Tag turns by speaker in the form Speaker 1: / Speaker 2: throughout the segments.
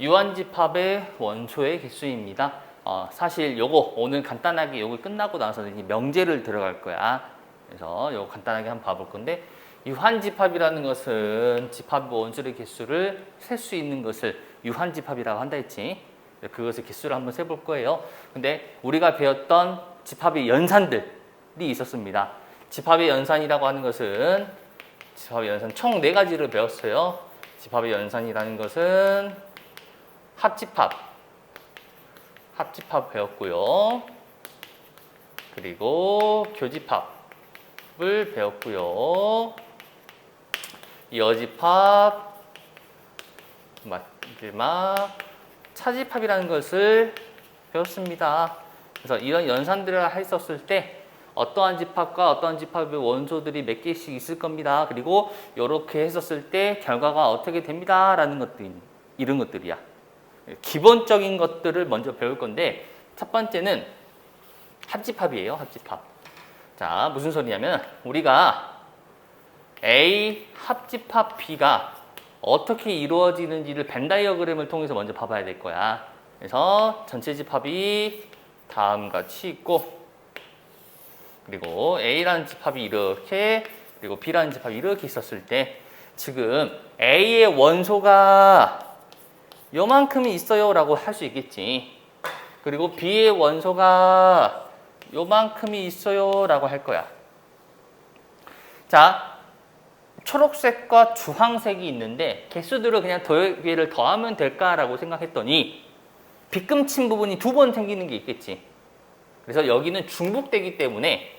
Speaker 1: 유한집합의 원소의 개수입니다. 사실 요거 오늘 간단하게 요거 끝나고 나서 이제 명제를 들어갈 거야. 그래서 요거 간단하게 한번 봐볼 건데, 유한집합이라는 것은 집합 원소의 개수를 셀 수 있는 것을 유한집합이라고 한다 했지. 그것의 개수를 한번 세볼 거예요. 근데 우리가 배웠던 집합의 연산들이 있었습니다. 집합의 연산이라고 하는 것은 집합의 연산 총 4가지를 배웠어요. 집합의 연산이라는 것은 합집합 배웠고요. 그리고 교집합을 배웠고요. 여집합, 마지막 차집합이라는 것을 배웠습니다. 그래서 이런 연산들을 했었을 때 어떠한 집합과 어떠한 집합의 원소들이 몇 개씩 있을 겁니다. 그리고 이렇게 했었을 때 결과가 어떻게 됩니다. 라는 것들, 이런 것들이야. 기본적인 것들을 먼저 배울 건데, 첫 번째는 합집합이에요. 합집합. 자, 무슨 소리냐면 우리가 A 합집합 B가 어떻게 이루어지는지를 벤 다이어그램을 통해서 먼저 봐봐야 될 거야. 그래서 전체 집합이 다음과 같이 있고, 그리고 A라는 집합이 이렇게, 그리고 B라는 집합이 이렇게 있었을 때, 지금 A의 원소가 요만큼이 있어요 라고 할 수 있겠지. 그리고 B의 원소가 요만큼이 있어요 라고 할 거야. 자, 초록색과 주황색이 있는데 개수들을 그냥 더하기를 더하면 될까라고 생각했더니 빗금친 부분이 2번 생기는 게 있겠지. 그래서 여기는 중복되기 때문에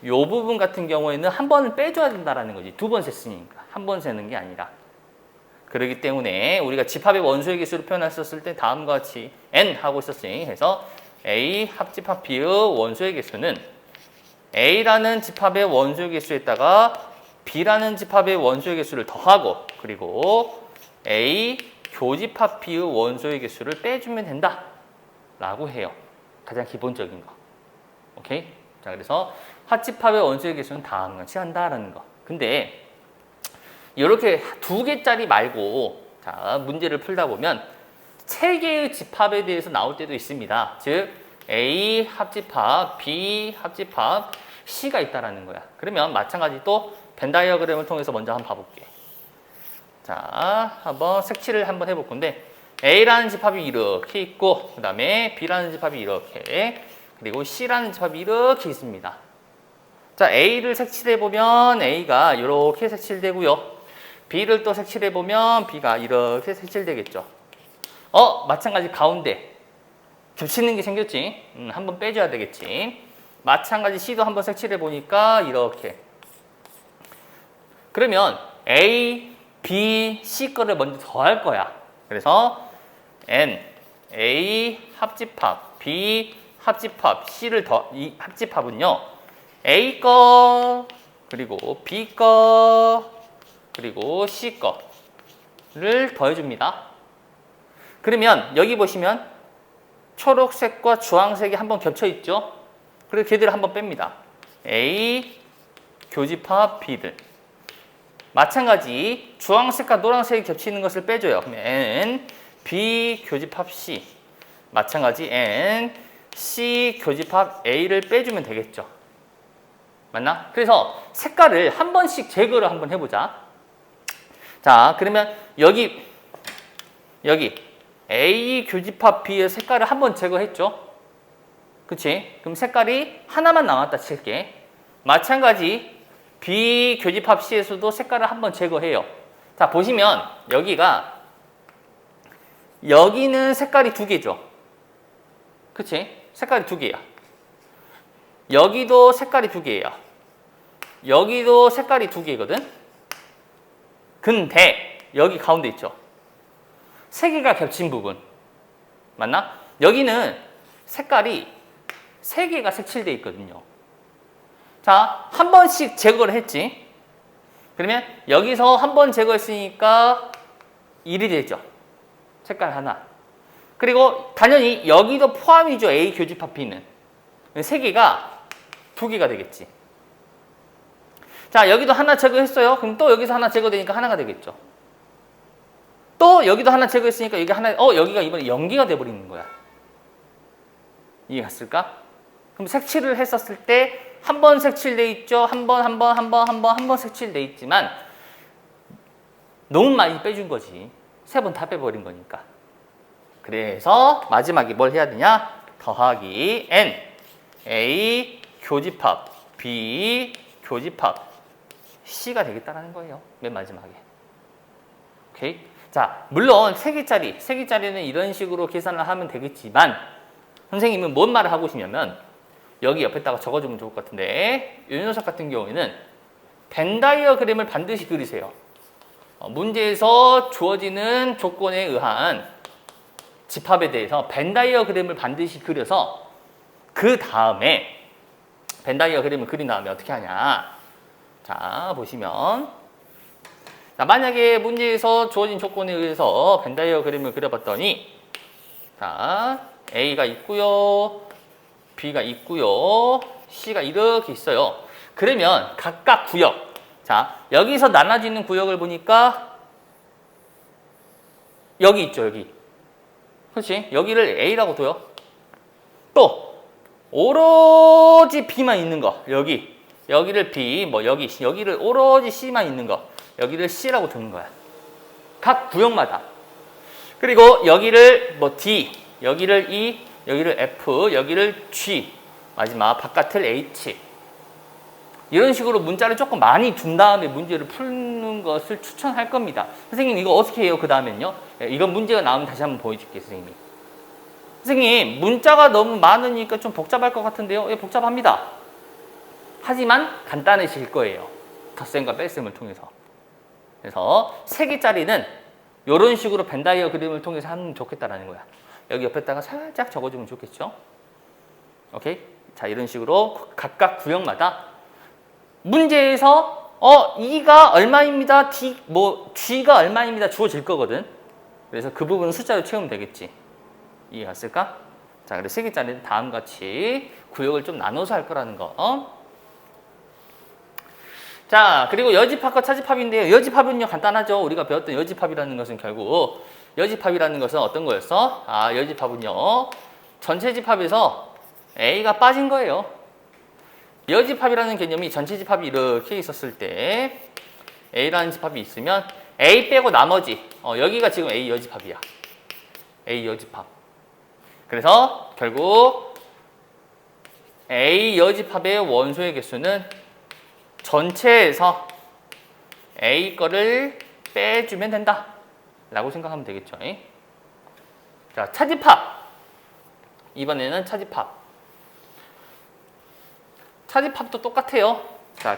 Speaker 1: 이 부분 같은 경우에는 한 번을 빼줘야 된다라는 거지. 2번 셌으니까. 한 번 세는 게 아니라. 그렇기 때문에 우리가 집합의 원소의 개수를 표현했었을 때 다음과 같이 n 하고 있었으니, 그래서 A 합집합 B의 원소의 개수는 A라는 집합의 원소의 개수에다가 B라는 집합의 원소의 개수를 더하고, 그리고 A 교집합 B의 원소의 개수를 빼주면 된다 라고 해요. 가장 기본적인 거. 오케이? 자, 그래서 합집합의 원소의 개수는 다음과 같이 한다라는 거. 근데 이렇게 2개짜리 말고, 자, 문제를 풀다 보면 3개의 집합에 대해서 나올 때도 있습니다. 즉 A 합집합, B 합집합, C가 있다라는 거야. 그러면 마찬가지 또 벤 다이어그램을 통해서 먼저 한번 봐볼게. 자, 한번 색칠을 한번 해볼 건데, A라는 집합이 이렇게 있고, 그 다음에 B라는 집합이 이렇게, 그리고 C라는 집합이 이렇게 있습니다. 자, A를 색칠해보면 A가 이렇게 색칠되고요. B를 또 색칠해보면 B가 이렇게 색칠되겠죠. 마찬가지 가운데 겹치는 게 생겼지. 한번 빼줘야 되겠지. 마찬가지 C도 한번 색칠해보니까 이렇게. 그러면 A, B, C 거를 먼저 더할 거야. 그래서 N, A 합집합, B 합집합, C를 이 합집합은요, A 거, 그리고 B 거, 그리고 C 거를 더해줍니다. 그러면 여기 보시면 초록색과 주황색이 한번 겹쳐있죠? 그리고 걔들을 한번 뺍니다. A 교집합 B들. 마찬가지 주황색과 노란색이 겹치는 것을 빼줘요. 그러면 N, B 교집합 C. 마찬가지 N, C 교집합 A를 빼주면 되겠죠. 맞나? 그래서 색깔을 한 번씩 제거를 한번 해보자. 자, 그러면 여기 A 교집합 B의 색깔을 한번 제거했죠. 그치? 그럼 색깔이 하나만 남았다 칠게. 마찬가지 B 교집합 C에서도 색깔을 한번 제거해요. 자, 보시면 여기는 색깔이 2개죠. 그치? 색깔이 2개야. 여기도 색깔이 2개예요. 여기도 색깔이 2개거든. 근데 여기 가운데 있죠. 3개가 겹친 부분. 맞나? 여기는 색깔이 3개가 색칠되어 있거든요. 자, 한 번씩 제거를 했지. 그러면 여기서 한 번 제거했으니까 1이 되죠. 색깔 하나. 그리고 당연히 여기도 포함이죠. A 교집합 B는. 3개가 2개가 되겠지. 자, 여기도 하나 제거했어요. 그럼 또 여기서 하나 제거되니까 하나가 되겠죠. 또 여기도 하나 제거했으니까 여기 하나, 여기가 이번에 연기가 돼버리는 거야. 이해갔을까? 그럼 색칠을 했었을 때 한 번 색칠돼 있죠. 한 번 색칠돼 있지만 너무 많이 빼준 거지. 3번 다 빼버린 거니까. 그래서 마지막에 뭘 해야 되냐? 더하기 n a 교집합 b 교집합 c가 되겠다라는 거예요. 맨 마지막에. 오케이? 자, 물론 3개짜리는 이런 식으로 계산을 하면 되겠지만 선생님은 뭔 말을 하고 싶냐면 여기 옆에다가 적어주면 좋을 것 같은데 이 녀석 같은 경우에는 벤 다이어그램을 반드시 그리세요. 문제에서 주어지는 조건에 의한 집합에 대해서 벤 다이어그램을 반드시 그려서 그 다음에 벤 다이어그램을 그린 다음에 어떻게 하냐. 자, 보시면 자, 만약에 문제에서 주어진 조건에 의해서 벤 다이어그램을 그려봤더니 자, A가 있고요. B가 있고요. C가 이렇게 있어요. 그러면 각각 구역. 자, 여기서 나눠지는 구역을 보니까 여기 있죠, 여기. 그렇지? 여기를 A라고 둬요. 또 오로지 B만 있는 거. 여기를 B, 뭐 여기를 오로지 C만 있는 거. 여기를 C라고 두는 거야. 각 구역마다. 그리고 여기를 뭐 D, 여기를 E, 여기를 F, 여기를 G, 마지막 바깥을 H. 이런 식으로 문자를 조금 많이 둔 다음에 문제를 푸는 것을 추천할 겁니다. 선생님 이거 어떻게 해요? 그 다음엔요? 이건 문제가 나오면 다시 한번 보여줄게요, 선생님이. 선생님 문자가 너무 많으니까 좀 복잡할 것 같은데요? 예, 복잡합니다. 하지만 간단해질 거예요. 덧셈과 뺄셈을 통해서. 그래서 3개짜리는 이런 식으로 벤 다이어그램을 통해서 하면 좋겠다라는 거야. 여기 옆에다가 살짝 적어주면 좋겠죠? 오케이? 자, 이런 식으로 각각 구역마다 문제에서 E가 얼마입니다. G가 얼마입니다. 주어질 거거든. 그래서 그 부분은 숫자로 채우면 되겠지. 이해갔을까? 자, 그래서 3개짜리는 다음과 같이 구역을 좀 나눠서 할 거라는 거. 자, 그리고 여집합과 차집합인데요. 여집합은요, 간단하죠. 우리가 배웠던 여집합이라는 것은 결국 여집합이라는 것은 어떤 거였어? 여집합은요, 전체 집합에서 A가 빠진 거예요. 여집합이라는 개념이 전체 집합이 이렇게 있었을 때 A라는 집합이 있으면 A 빼고 나머지 여기가 지금 A 여집합이야. A 여집합. 그래서 결국 A 여집합의 원소의 개수는 전체에서 A 거를 빼주면 된다 라고 생각하면 되겠죠. 자, 차집합. 이번에는 차집합. 차집합도 똑같아요. 자,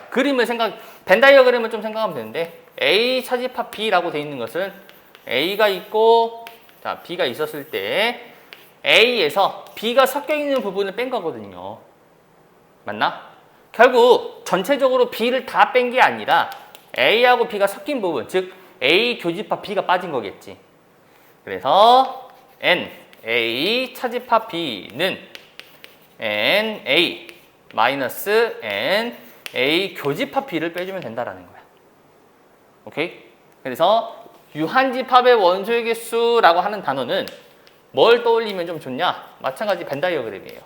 Speaker 1: 벤 다이어그램을 좀 생각하면 되는데 A 차집합 B라고 되어 있는 것은 A가 있고 자, B가 있었을 때 A에서 B가 섞여 있는 부분을 뺀 거거든요. 맞나? 결국 전체적으로 B를 다 뺀 게 아니라 A하고 B가 섞인 부분, 즉 A 교집합 B가 빠진 거겠지. 그래서 N A 차집합 B는 N A 마이너스 N A 교집합 B를 빼주면 된다라는 거야. 오케이? 그래서 유한집합의 원소의 개수라고 하는 단어는 뭘 떠올리면 좀 좋냐? 마찬가지 벤 다이어그램이에요.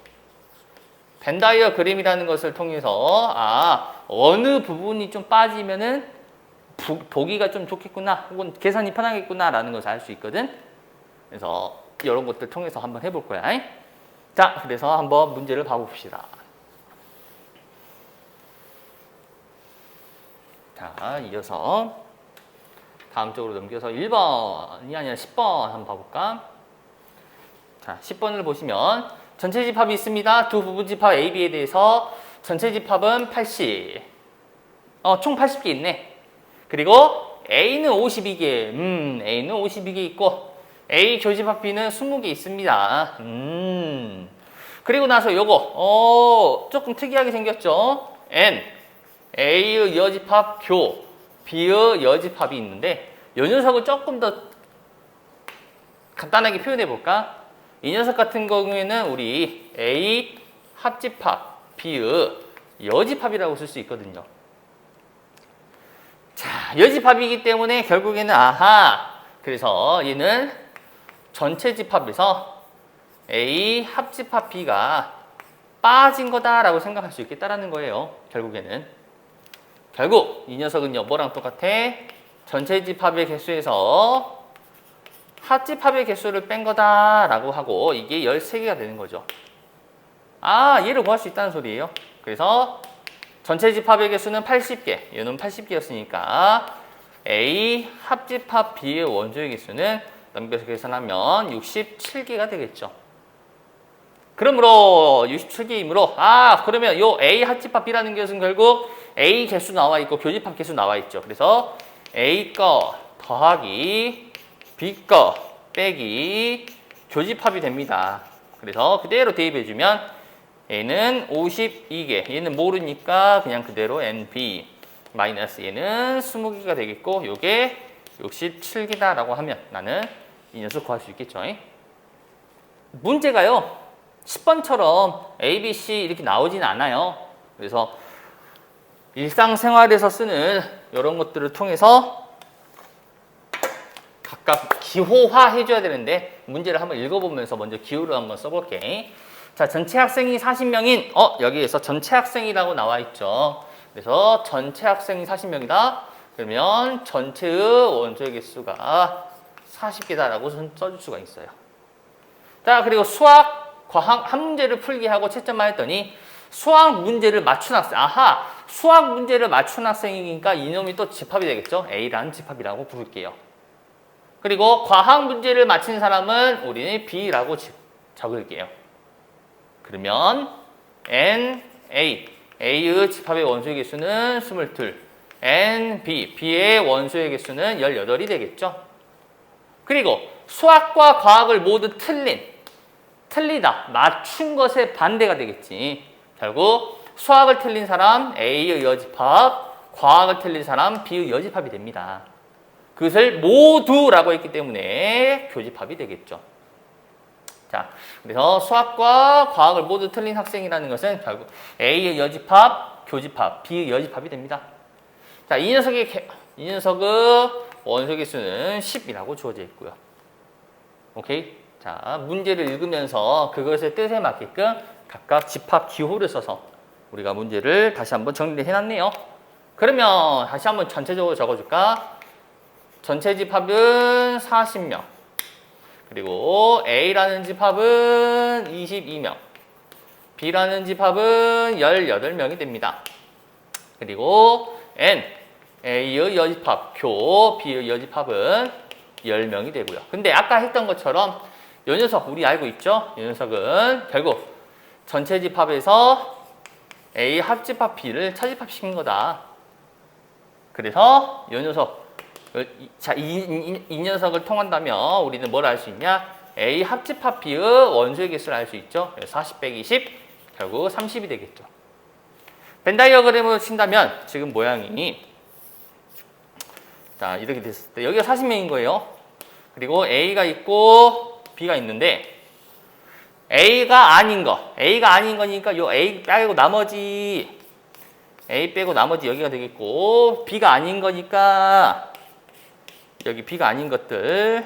Speaker 1: 벤 다이어그램이라는 것을 통해서 어느 부분이 좀 빠지면은 보기가 좀 좋겠구나 혹은 계산이 편하겠구나 라는 것을 알 수 있거든. 그래서 이런 것들 통해서 한번 해볼 거야. 자, 그래서 한번 문제를 봐봅시다. 자, 이어서 다음 쪽으로 넘겨서 1번이 아니라 10번 한번 봐볼까? 자, 10번을 보시면 전체 집합이 있습니다. 두 부분 집합 A, B에 대해서 전체 집합은 80. 총 80개 있네. 그리고 A는 52개. A는 52개 있고 A 교집합 B는 20개 있습니다. 그리고 나서 요거 조금 특이하게 생겼죠. N A의 여집합 교 B의 여집합이 있는데 이 녀석을 조금 더 간단하게 표현해 볼까? 이 녀석 같은 경우에는 우리 A 합집합 B의 여집합이라고 쓸 수 있거든요. 자, 여집합이기 때문에 결국에는 그래서 얘는 전체 집합에서 A 합집합 B가 빠진 거다라고 생각할 수 있겠다라는 거예요. 결국에는. 결국 이 녀석은요. 뭐랑 똑같아? 전체 집합의 개수에서 합집합의 개수를 뺀 거다라고 하고 이게 13개가 되는 거죠. 아, 얘를 구할 수 있다는 소리예요. 그래서 전체 집합의 개수는 80개. 얘는 80개였으니까 A 합집합 B의 원소의 개수는 넘겨서 계산하면 67개가 되겠죠. 그러므로 67개이므로 그러면 요 A 합집합 B라는 것은 결국 A 개수 나와 있고 교집합 개수 나와 있죠. 그래서 A 거 더하기 B 거 빼기 교집합이 됩니다. 그래서 그대로 대입해주면 얘는 52개, 얘는 모르니까 그냥 그대로 NB 마이너스 얘는 20개가 되겠고 요게 67개다라고 하면 나는 이 녀석 구할 수 있겠죠. 문제가요 10번처럼 A, B, C 이렇게 나오진 않아요. 그래서 일상생활에서 쓰는 이런 것들을 통해서 각각 기호화 해줘야 되는데 문제를 한번 읽어보면서 먼저 기호를 한번 써볼게. 자, 전체 학생이 40명인 여기에서 전체 학생이라고 나와 있죠. 그래서 전체 학생이 40명이다. 그러면 전체의 원소의 개수가 40개다라고 써줄 수가 있어요. 자, 그리고 수학, 과학 한 문제를 풀게 하고 채점만 했더니 수학 문제를 맞춘 학생. 수학 문제를 맞춘 학생이니까 이놈이 또 집합이 되겠죠. A라는 집합이라고 부를게요. 그리고 과학 문제를 맞힌 사람은 우리는 B라고 적을게요. 그러면 N, A, A의 집합의 원소의 개수는 22, N, B, B의 원소의 개수는 18이 되겠죠. 그리고 수학과 과학을 모두 틀리다, 맞춘 것의 반대가 되겠지. 결국 수학을 틀린 사람 A의 여집합, 과학을 틀린 사람 B의 여집합이 됩니다. 그것을 모두라고 했기 때문에 교집합이 되겠죠. 자, 그래서 수학과 과학을 모두 틀린 학생이라는 것은 결국 A의 여집합, 교집합, B의 여집합이 됩니다. 자, 이 녀석의 원소 개수는 10이라고 주어져 있고요. 오케이? 자, 문제를 읽으면서 그것의 뜻에 맞게끔 각각 집합 기호를 써서 우리가 문제를 다시 한번 정리를 해놨네요. 그러면 다시 한번 전체적으로 적어줄까? 전체 집합은 40명. 그리고 A라는 집합은 22명. B라는 집합은 18명이 됩니다. 그리고 N, A의 여집합, 교, B의 여집합은 10명이 되고요. 근데 아까 했던 것처럼 이 녀석 우리 알고 있죠? 이 녀석은 결국 전체 집합에서 A 합집합 B를 차집합시킨 거다. 그래서 이 녀석 자, 이 녀석을 통한다면 우리는 뭘 알 수 있냐? A 합집합 B의 원소의 개수를 알 수 있죠. 40 빼기 20 결국 30이 되겠죠. 벤 다이어그램으로 친다면 지금 모양이 자, 이렇게 됐을 때 여기가 40명인 거예요. 그리고 A가 있고 B가 있는데 A가 아닌 거니까 요 A 빼고 나머지 여기가 되겠고 B가 아닌 거니까 여기 B가 아닌 것들이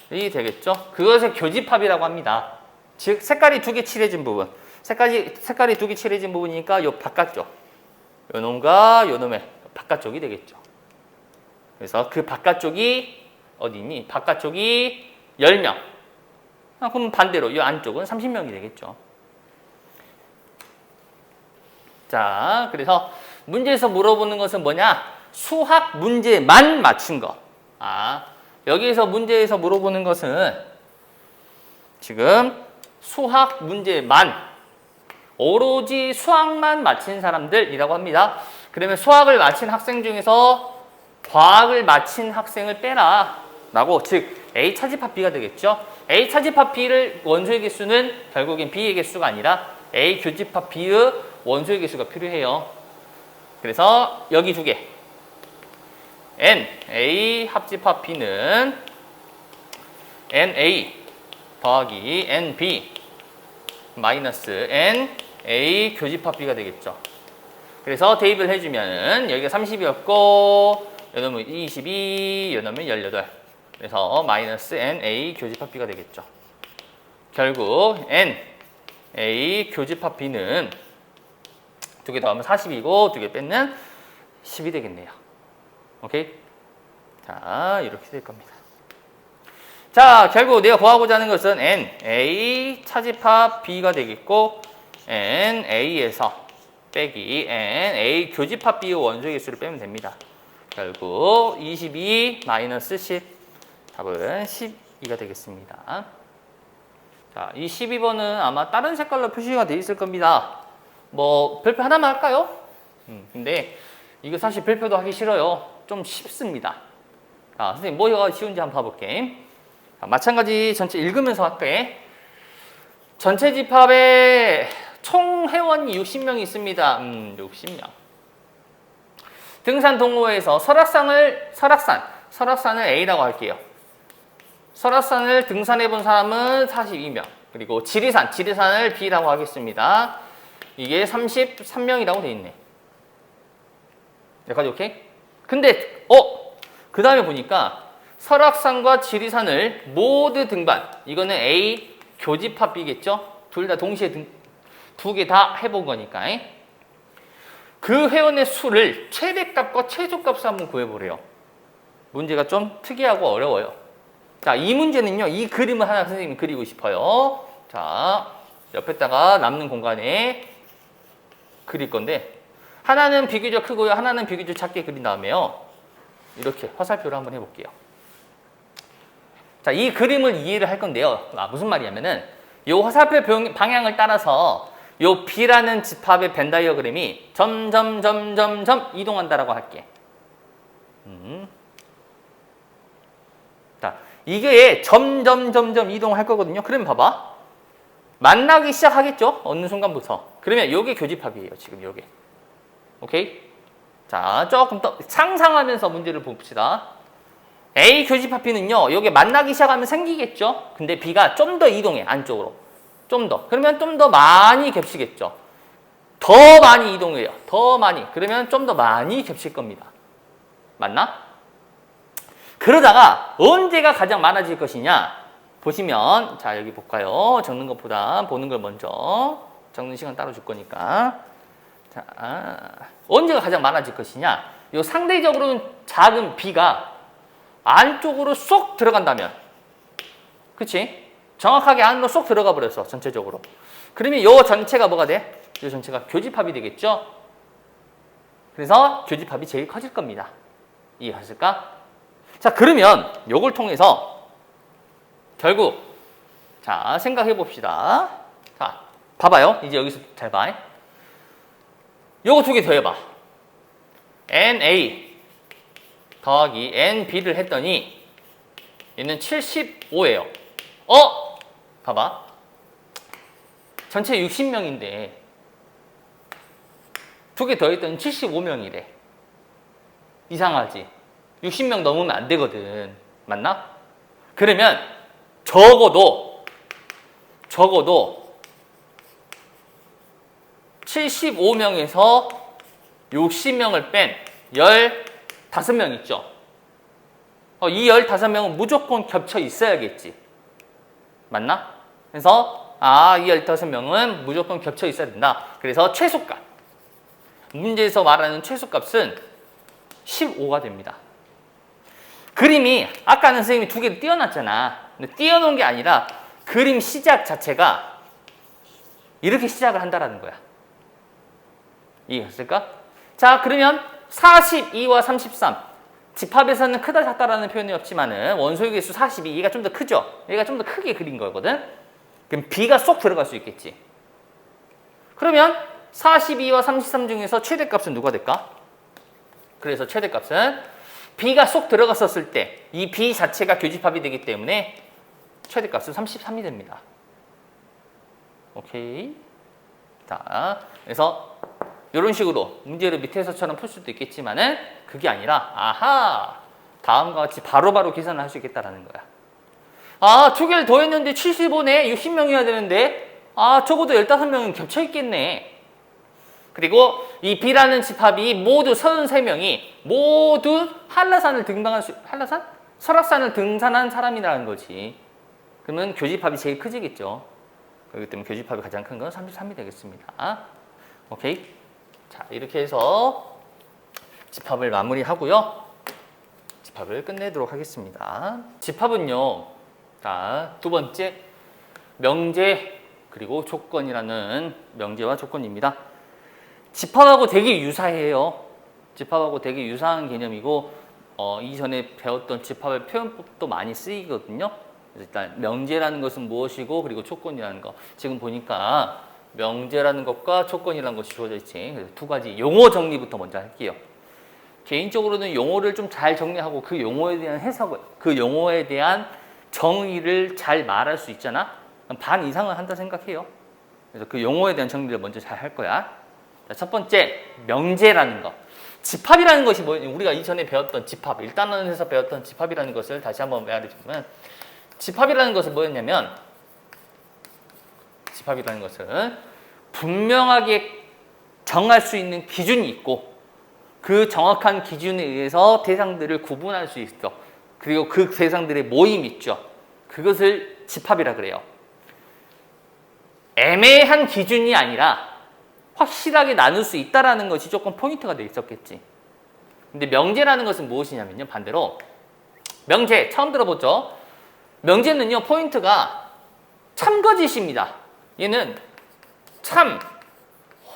Speaker 1: 되겠죠. 그것을 교집합이라고 합니다. 즉 색깔이 두 개 칠해진 부분, 색깔이 두 개 칠해진 부분이니까 요 바깥쪽, 요 놈과 요 놈의 바깥쪽이 되겠죠. 그래서 그 바깥쪽이 어디 있니? 바깥쪽이 10명. 그럼 반대로 이 안쪽은 30명이 되겠죠. 자, 그래서 문제에서 물어보는 것은 뭐냐? 수학 문제만 맞춘 거. 여기에서 문제에서 물어보는 것은 지금 수학 문제만, 오로지 수학만 맞힌 사람들이라고 합니다. 그러면 수학을 맞힌 학생 중에서 과학을 맞힌 학생을 빼라 라고, 즉 A 차집합 B가 되겠죠. A 차집합 B를 원소의 개수는 결국엔 B의 개수가 아니라 A 교집합 B의 원소의 개수가 필요해요. 그래서 여기 두 개 N, A 합집합 B는 NA 더하기 NB 마이너스 N, A 교집합 B가 되겠죠. 그래서 대입을 해주면은 여기가 30이었고 요놈은 22, 요놈은 18. 그래서 마이너스 NA 교집합 B가 되겠죠. 결국 NA 교집합 B는 두 개 더하면 40이고 두 개 빼면 10이 되겠네요. 오케이? 자, 이렇게 될 겁니다. 자, 결국 내가 구하고자 하는 것은 NA 차집합 B가 되겠고 NA에서 빼기 NA 교집합 B의 원소의 개수를 빼면 됩니다. 결국 22 마이너스 10 답은 12가 되겠습니다. 자, 이 12번은 아마 다른 색깔로 표시가 되어 있을 겁니다. 뭐 별표 하나만 할까요? 근데 이거 사실 별표도 하기 싫어요. 좀 쉽습니다. 자, 선생님 뭐가 쉬운지 한번 봐볼게. 자, 마찬가지 전체 읽으면서 할게. 전체 집합에 총 회원이 60명이 있습니다. 60명. 등산 동호회에서 설악산을 A라고 할게요. 설악산을 등산해 본 사람은 42명. 그리고 지리산을 B라고 하겠습니다. 이게 33명이라고 돼 있네. 여기까지 오케이? 근데 그 다음에 보니까 설악산과 지리산을 모두 등반. 이거는 A 교집합 B겠죠? 둘 다 동시에 두 개 다 해본 거니까. 그 회원의 수를 최대값과 최소값을 한번 구해보래요. 문제가 좀 특이하고 어려워요. 자, 이 문제는요, 이 그림을 하나 선생님이 그리고 싶어요. 자, 옆에다가 남는 공간에 그릴 건데, 하나는 비교적 크고요, 하나는 비교적 작게 그린 다음에요. 이렇게 화살표를 한번 해볼게요. 자, 이 그림을 이해를 할 건데요. 무슨 말이냐면은, 이 화살표 방향을 따라서 이 B라는 집합의 벤 다이어그램이 점점 이동한다라고 할게. 자, 이게 점점 이동할 거거든요. 그러면 봐봐. 만나기 시작하겠죠? 어느 순간부터. 그러면 이게 교집합이에요. 지금 이게. 오케이? 자, 조금 더 상상하면서 문제를 봅시다. A 교집합 B는요, 여기 만나기 시작하면 생기겠죠? 근데 B가 좀 더 이동해, 안쪽으로. 좀 더. 그러면 좀 더 많이 겹치겠죠? 더 많이 이동해요. 더 많이. 그러면 좀 더 많이 겹칠 겁니다. 맞나? 그러다가 언제가 가장 많아질 것이냐? 보시면, 자, 여기 볼까요? 적는 것보다 보는 걸 먼저. 적는 시간 따로 줄 거니까. 자, 언제가 가장 많아질 것이냐? 요 상대적으로 작은 B가 안쪽으로 쏙 들어간다면, 그치? 정확하게 안으로 쏙 들어가 버렸어, 전체적으로. 그러면 요 전체가 뭐가 돼? 요 전체가 교집합이 되겠죠? 그래서 교집합이 제일 커질 겁니다. 이해하실까? 자, 그러면 요걸 통해서 결국, 자, 생각해 봅시다. 자, 봐봐요. 이제 여기서 잘 봐. 요거 두 개 더 해봐. NA 더하기 NB를 했더니 얘는 75예요. 봐봐. 전체 60명인데 두 개 더 했더니 75명이래. 이상하지? 60명 넘으면 안 되거든. 맞나? 그러면 적어도 75명에서 60명을 뺀 15명 있죠. 이 15명은 무조건 겹쳐 있어야겠지. 맞나? 그래서 이 15명은 무조건 겹쳐 있어야 된다. 그래서 최소값. 문제에서 말하는 최소값은 15가 됩니다. 그림이 아까는 선생님이 두 개를 띄워놨잖아. 근데 띄워놓은 게 아니라 그림 시작 자체가 이렇게 시작을 한다라는 거야. 이해했을까? 자, 그러면 42와 33 집합에서는 크다 작다라는 표현이 없지만은 원소의 개수 42 얘가 좀 더 크죠? 얘가 좀 더 크게 그린 거거든. 그럼 B가 쏙 들어갈 수 있겠지. 그러면 42와 33 중에서 최대값은 누가 될까? 그래서 최대값은 B가 쏙 들어갔었을 때 이 B 자체가 교집합이 되기 때문에 최대값은 33이 됩니다. 오케이. 자, 그래서 이런 식으로 문제를 밑에서처럼 풀 수도 있겠지만은 그게 아니라 다음과 같이 바로바로 계산을 할 수 있겠다라는 거야. 두 개를 더 했는데 75네. 60명이어야 되는데 적어도 15명은 겹쳐 있겠네. 그리고 이 B라는 집합이 모두 33명이 모두 한라산을 등반할 수 한라산? 설악산을 등산한 사람이라는 거지. 그러면 교집합이 제일 크지겠죠. 그렇기 때문에 교집합이 가장 큰 건 33이 되겠습니다. 오케이. 자, 이렇게 해서 집합을 마무리하고요. 집합을 끝내도록 하겠습니다. 집합은요, 자, 두 번째, 명제 그리고 조건이라는 명제와 조건입니다. 집합하고 되게 유사해요. 집합하고 되게 유사한 개념이고, 이전에 배웠던 집합의 표현법도 많이 쓰이거든요. 일단 명제라는 것은 무엇이고, 그리고 조건이라는 것. 지금 보니까 명제라는 것과 조건이라는 것이 주어져 있지. 그래서 두 가지 용어 정리부터 먼저 할게요. 개인적으로는 용어를 좀 잘 정리하고 그 용어에 대한 해석을, 그 용어에 대한 정의를 잘 말할 수 있잖아. 반 이상은 한다 생각해요. 그래서 그 용어에 대한 정리를 먼저 잘 할 거야. 자, 첫 번째, 명제라는 것. 집합이라는 것이 뭐예요? 우리가 이전에 배웠던 집합, 1단원에서 배웠던 집합이라는 것을 다시 한번 말해주면, 집합이라는 것은 뭐였냐면, 집합이라는 것은 분명하게 정할 수 있는 기준이 있고, 그 정확한 기준에 의해서 대상들을 구분할 수 있어. 그리고 그 대상들의 모임이 있죠. 그것을 집합이라 그래요. 애매한 기준이 아니라 확실하게 나눌 수 있다는 것이 조금 포인트가 돼 있었겠지. 근데 명제라는 것은 무엇이냐면요, 반대로 명제 처음 들어보죠. 명제는요, 포인트가 참거짓입니다. 얘는 참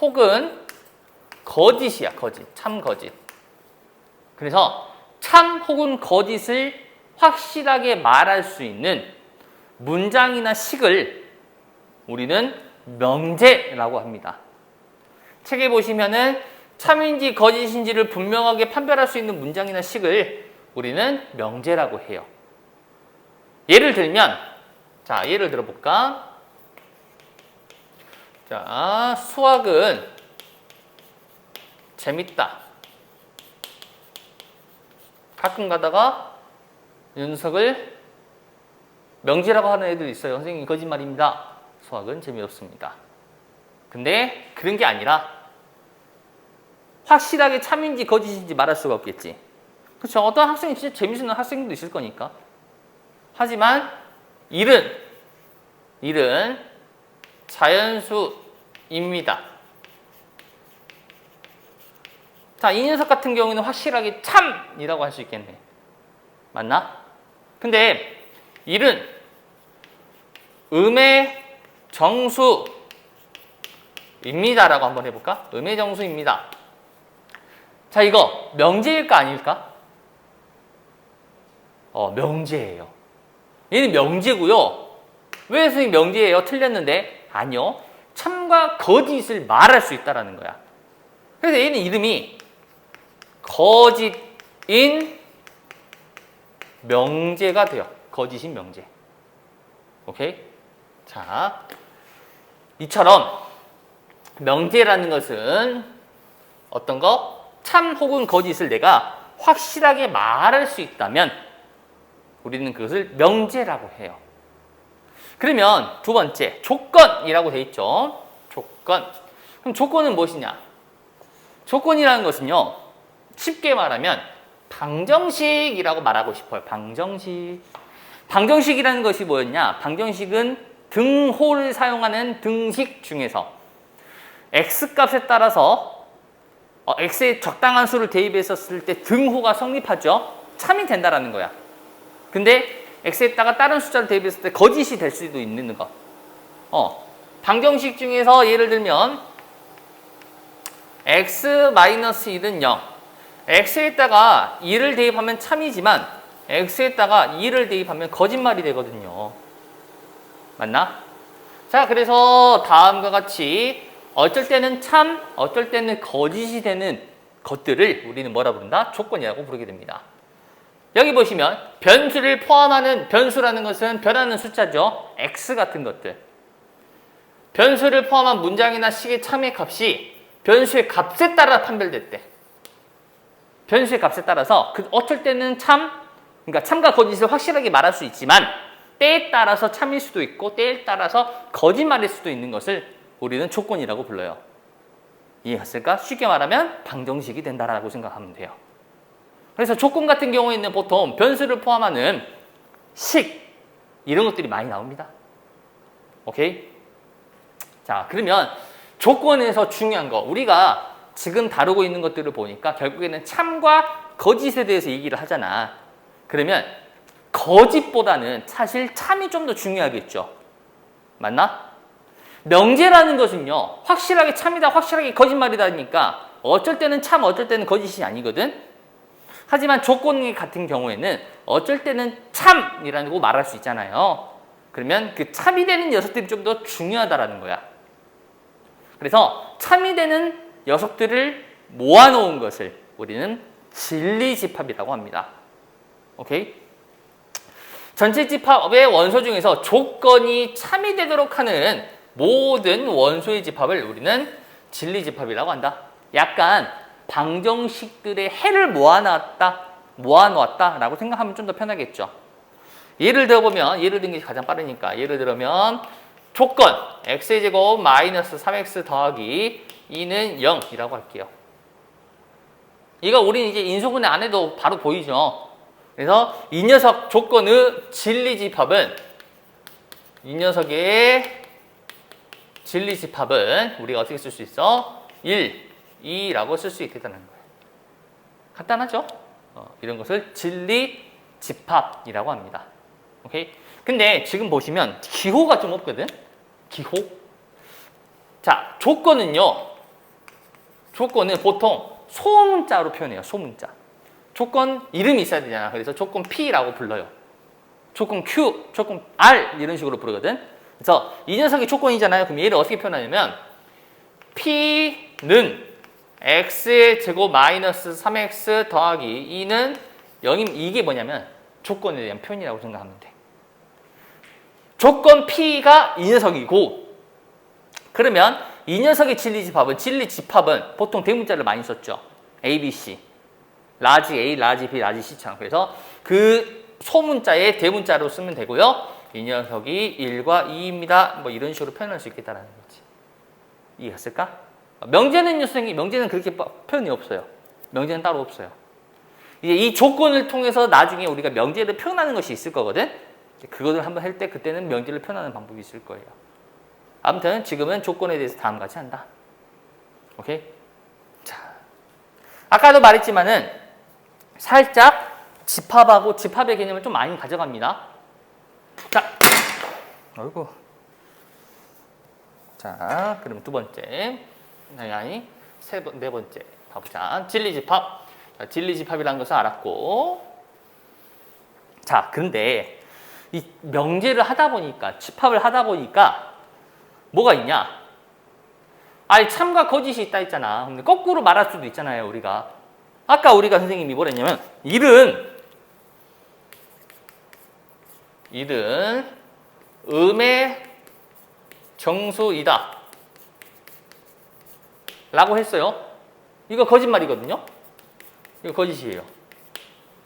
Speaker 1: 혹은 거짓이야, 거짓. 참 거짓. 그래서 참 혹은 거짓을 확실하게 말할 수 있는 문장이나 식을 우리는 명제라고 합니다. 책에 보시면은 참인지 거짓인지를 분명하게 판별할 수 있는 문장이나 식을 우리는 명제라고 해요. 예를 들면, 자, 예를 들어볼까? 자, 수학은 재밌다. 가끔 가다가 녀석을 명제라고 하는 애들 있어요. 선생님 거짓말입니다. 수학은 재미없습니다. 근데 그런 게 아니라 확실하게 참인지 거짓인지 말할 수가 없겠지. 그렇죠? 어떤 학생이 진짜 재밌는 학생도 있을 거니까. 하지만 일은 자연수입니다. 자, 이 녀석 같은 경우에는 확실하게 참이라고 할 수 있겠네. 맞나? 근데 일은 음의 정수입니다라고 한번 해볼까? 음의 정수입니다. 자, 이거 명제일까 아닐까? 명제예요. 얘는 명제고요. 왜 선생님 명제예요? 틀렸는데? 아니요. 참과 거짓을 말할 수 있다는 거야. 그래서 얘는 이름이 거짓인 명제가 돼요. 거짓인 명제. 오케이? 자, 이처럼 명제라는 것은 어떤 거? 참 혹은 거짓을 내가 확실하게 말할 수 있다면 우리는 그것을 명제라고 해요. 그러면 두 번째, 조건이라고 돼 있죠. 조건. 그럼 조건은 무엇이냐? 조건이라는 것은요, 쉽게 말하면 방정식이라고 말하고 싶어요. 방정식. 방정식이라는 것이 뭐였냐? 방정식은 등호를 사용하는 등식 중에서 x값에 따라서 x에 적당한 수를 대입했었을 때 등호가 성립하죠. 참이 된다라는 거야. 근데 x에다가 다른 숫자를 대입했을 때 거짓이 될 수도 있는 거. 방정식 중에서 예를 들면 x-1은 0. x에다가 2를 대입하면 참이지만 x에다가 2를 대입하면 거짓말이 되거든요. 맞나? 자, 그래서 다음과 같이 어쩔 때는 참, 어쩔 때는 거짓이 되는 것들을 우리는 뭐라 부른다? 조건이라고 부르게 됩니다. 여기 보시면 변수를 포함하는, 변수라는 것은 변하는 숫자죠. x 같은 것들. 변수를 포함한 문장이나 식의 참의 값이 변수의 값에 따라 판별됐대. 변수의 값에 따라서 어쩔 때는 참, 그러니까 참과 거짓을 확실하게 말할 수 있지만 때에 따라서 참일 수도 있고 때에 따라서 거짓말일 수도 있는 것을 우리는 조건이라고 불러요. 이해했을까? 쉽게 말하면 방정식이 된다라고 생각하면 돼요. 그래서 조건 같은 경우에는 보통 변수를 포함하는 식 이런 것들이 많이 나옵니다. 오케이? 자, 그러면 조건에서 중요한 거 우리가 지금 다루고 있는 것들을 보니까 결국에는 참과 거짓에 대해서 얘기를 하잖아. 그러면 거짓보다는 사실 참이 좀 더 중요하겠죠. 맞나? 명제라는 것은요, 확실하게 참이다, 확실하게 거짓말이다니까 어쩔 때는 참, 어쩔 때는 거짓이 아니거든. 하지만 조건 같은 경우에는 어쩔 때는 참이라고 말할 수 있잖아요. 그러면 그 참이 되는 녀석들이 좀 더 중요하다라는 거야. 그래서 참이 되는 녀석들을 모아놓은 것을 우리는 진리집합이라고 합니다. 오케이? 전체 집합의 원소 중에서 조건이 참이 되도록 하는 모든 원소의 집합을 우리는 진리집합이라고 한다. 약간 방정식들의 해를 모아놓았다라고 생각하면 좀 더 편하겠죠. 예를 들어보면, 예를 드는 게 가장 빠르니까, 예를 들면 조건 x제곱 마이너스 3x 더하기 2는 0이라고 할게요. 이거 우리는 이제 인수분해 안 해도 바로 보이죠. 그래서 이 녀석 조건의 진리집합은, 이 녀석의 진리집합은 우리가 어떻게 쓸 수 있어? 1, 2라고 쓸 수 있겠다는 거예요. 간단하죠? 이런 것을 진리집합이라고 합니다. 오케이? 근데 지금 보시면 기호가 좀 없거든? 기호? 자, 조건은요. 조건은 보통 소문자로 표현해요. 소문자. 조건 이름이 있어야 되잖아. 그래서 조건 P라고 불러요. 조건 Q, 조건 R 이런 식으로 부르거든. 그래서 이 녀석이 조건이잖아요. 그럼 얘를 어떻게 표현하냐면 P는 x의 제곱 마이너스 3x 더하기 2는 0임. 이게 뭐냐면 조건에 대한 표현이라고 생각하면 돼. 조건 P가 이 녀석이고, 그러면 이 녀석의 진리집합은 보통 대문자를 많이 썼죠. A, B, C. 라지 A, 라지 B, 라지 C처럼. 그래서 그 소문자에 대문자로 쓰면 되고요. 이 녀석이 1과 2입니다. 뭐 이런 식으로 표현할 수 있겠다는 거지. 이해했을까? 명제는 선생님, 명제는 그렇게 표현이 없어요. 명제는 따로 없어요. 이제 이 조건을 통해서 나중에 우리가 명제를 표현하는 것이 있을 거거든. 그것을 한번 할 때 그때는 명제를 표현하는 방법이 있을 거예요. 아무튼 지금은 조건에 대해서 다음과 같이 한다. 오케이? 자, 아까도 말했지만은 살짝 집합하고 집합의 개념을 좀 많이 가져갑니다. 자, 어이구. 자, 그럼 두 번째, 아니, 네 번째 가보자. 진리집합. 자, 진리집합이라는 것을 알았고, 자, 그런데 이 명제를 하다 보니까, 집합을 하다 보니까 뭐가 있냐? 아니, 참과 거짓이 있다 했잖아. 근데 거꾸로 말할 수도 있잖아요, 우리가. 아까 우리가 선생님이 뭐라 했냐면, 일은 음의 정수이다 라고 했어요. 이거 거짓말이거든요. 이거 거짓이에요.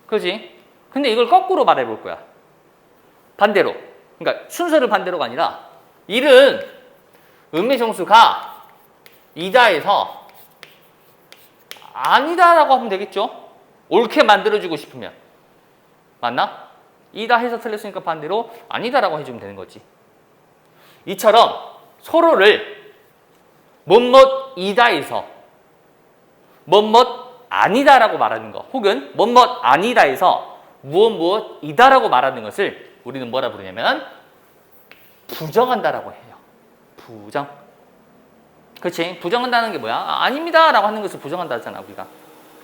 Speaker 1: 그렇지? 근데 이걸 거꾸로 말해 볼 거야. 반대로. 그러니까 순서를 반대로가 아니라 일은 음의 정수가 이다에서 아니다라고 하면 되겠죠? 옳게 만들어주고 싶으면. 맞나? 이다 해서 틀렸으니까 반대로 아니다라고 해주면 되는 거지. 이처럼 서로를 뭐뭐이다에서 뭐뭐 아니다라고 말하는 거, 혹은 뭐뭐 아니다에서 무엇이다라고 말하는 것을 우리는 뭐라 부르냐면 부정한다라고 해요. 부정. 그렇지? 부정한다는 게 뭐야? 아닙니다라고 하는 것을 부정한다 하잖아, 우리가.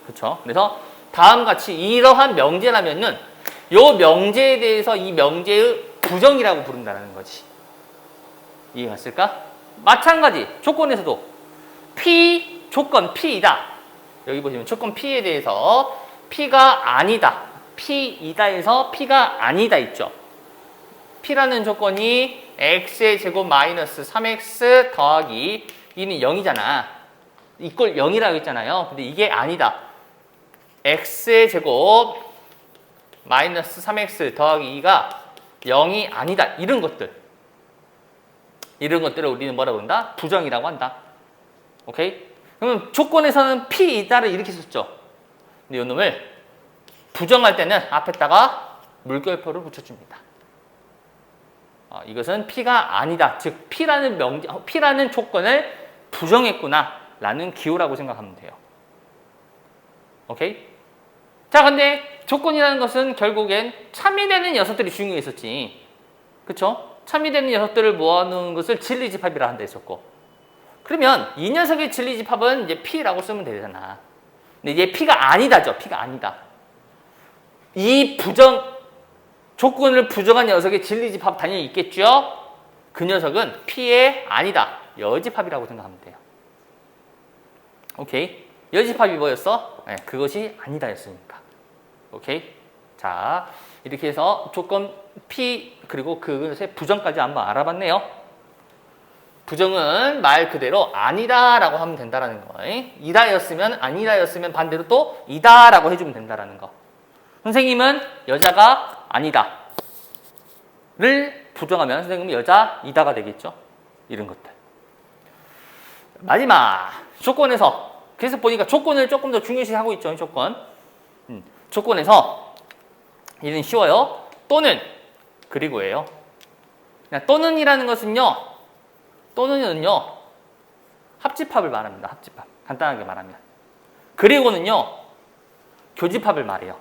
Speaker 1: 그렇죠? 그래서 다음 같이 이러한 명제라면은 요 명제에 대해서 이 명제의 부정이라고 부른다는 거지. 이해갔을까? 마찬가지 조건에서도 P 조건 P이다. 여기 보시면 조건 P에 대해서 P가 아니다, P이다에서 P가 아니다 있죠. P라는 조건이 x의 제곱 마이너스 3x 더하기 2는 0이잖아. 이걸 0이라고 했잖아요. 근데 이게 아니다. x의 제곱 마이너스 3x 더하기 2가 0이 아니다. 이런 것들을 우리는 뭐라고 한다? 부정이라고 한다. 오케이? 그러면 조건에서는 P이다를 이렇게 썼죠. 근데 이 놈을 부정할 때는 앞에다가 물결표를 붙여줍니다. 이것은 P가 아니다. 즉 P라는 조건을 부정했구나 라는 기호라고 생각하면 돼요. 오케이? 자, 근데 조건이라는 것은 결국엔 참이되는 녀석들이 중요했었지. 그쵸? 참이되는 녀석들을 모아놓은 것을 진리집합이라 한다 했었고. 그러면 이 녀석의 진리집합은 이제 P라고 쓰면 되잖아. 근데 얘 P가 아니다죠. P가 아니다. 이 조건을 부정한 녀석의 진리집합 당연히 있겠죠? 그 녀석은 P의 아니다. 여집합이라고 생각하면 돼요. 오케이? 여집합이 뭐였어? 네, 그것이 아니다 였으니까. 오케이? 자, 이렇게 해서 조건 P 그리고 그것의 부정까지 한번 알아봤네요. 부정은 말 그대로 아니다라고 하면 된다라는 거. 이다였으면 아니다였으면 반대로 또 이다라고 해주면 된다라는 거. 선생님은 여자가 아니다를 부정하면 선생님은 여자이다가 되겠죠. 이런 것들. 마지막 조건에서 그래서 보니까 조건을 조금 더 중요시 하고 있죠. 조건. 조건에서 이는 쉬워요. 또는 그리고예요. 또는이라는 것은요. 또는은요. 합집합을 말합니다. 합집합. 간단하게 말하면. 그리고는요. 교집합을 말해요.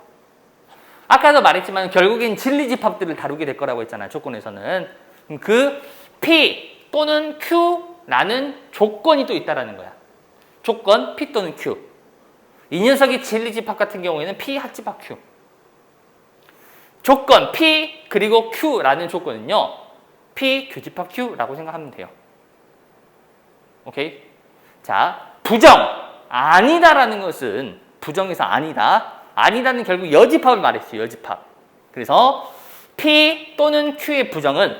Speaker 1: 아까도 말했지만 결국엔 진리집합들을 다루게 될 거라고 했잖아요. 조건에서는. 그 P 또는 Q라는 조건이 또 있다라는 거야. 조건 P 또는 Q. 이 녀석의 진리집합 같은 경우에는 P 합집합 Q. 조건 P 그리고 Q라는 조건은요. P 교집합 Q라고 생각하면 돼요. 오케이? 자, 부정 아니다라는 것은 부정에서 아니다. 아니다는 결국 여집합을 말했어요. 여집합. 그래서 P 또는 Q의 부정은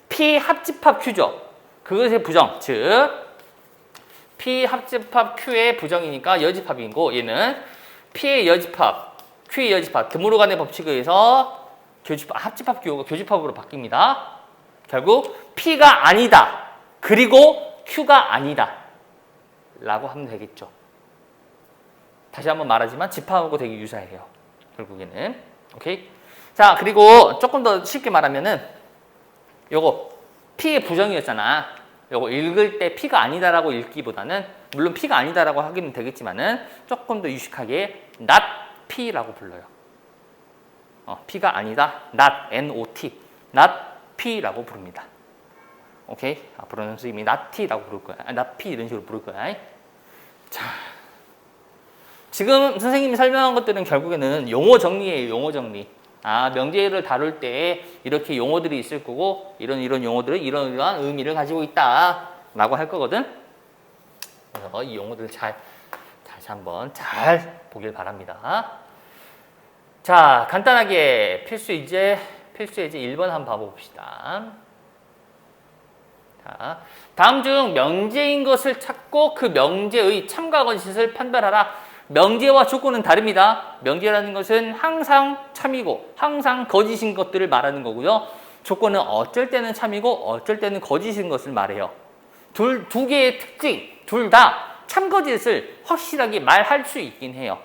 Speaker 1: P 합집합 Q죠. 그것의 부정. 즉 P 합집합 Q의 부정이니까 여집합이고 얘는 P의 여집합, Q의 여집합 드물어 간의 법칙에 의해서 합집합 기호가 교집합으로 바뀝니다. 결국 P가 아니다. 그리고 Q가 아니다. 라고 하면 되겠죠. 다시 한번 말하지만 집합하고 되게 유사해요. 결국에는. 오케이? 자, 그리고 조금 더 쉽게 말하면은 요거 P의 부정이었잖아. 요거 읽을 때 P가 아니다라고 읽기보다는 물론 P가 아니다라고 하기는 되겠지만은 조금 더 유식하게 not P라고 불러요. P가 아니다. not N-O-T. not P라고 부릅니다. 오케이? 앞으로는 선생님이 not T라고 부를 거야. not P 이런 식으로 부를 거야. 자. 지금 선생님이 설명한 것들은 결국에는 용어 정리예요. 용어 정리. 명제를 다룰 때 이렇게 용어들이 있을 거고 이런 용어들은 이러한 의미를 가지고 있다라고 할 거거든. 그래서 이 용어들을 다시 한번 잘 보길 바랍니다. 자, 간단하게 필수 예제 1번 한번 봐봅시다. 자, 다음 중 명제인 것을 찾고 그 명제의 참과 거짓을 판별하라. 명제와 조건은 다릅니다. 명제라는 것은 항상 참이고 항상 거짓인 것들을 말하는 거고요. 조건은 어쩔 때는 참이고 어쩔 때는 거짓인 것을 말해요. 두 개의 특징, 둘 다 참거짓을 확실하게 말할 수 있긴 해요.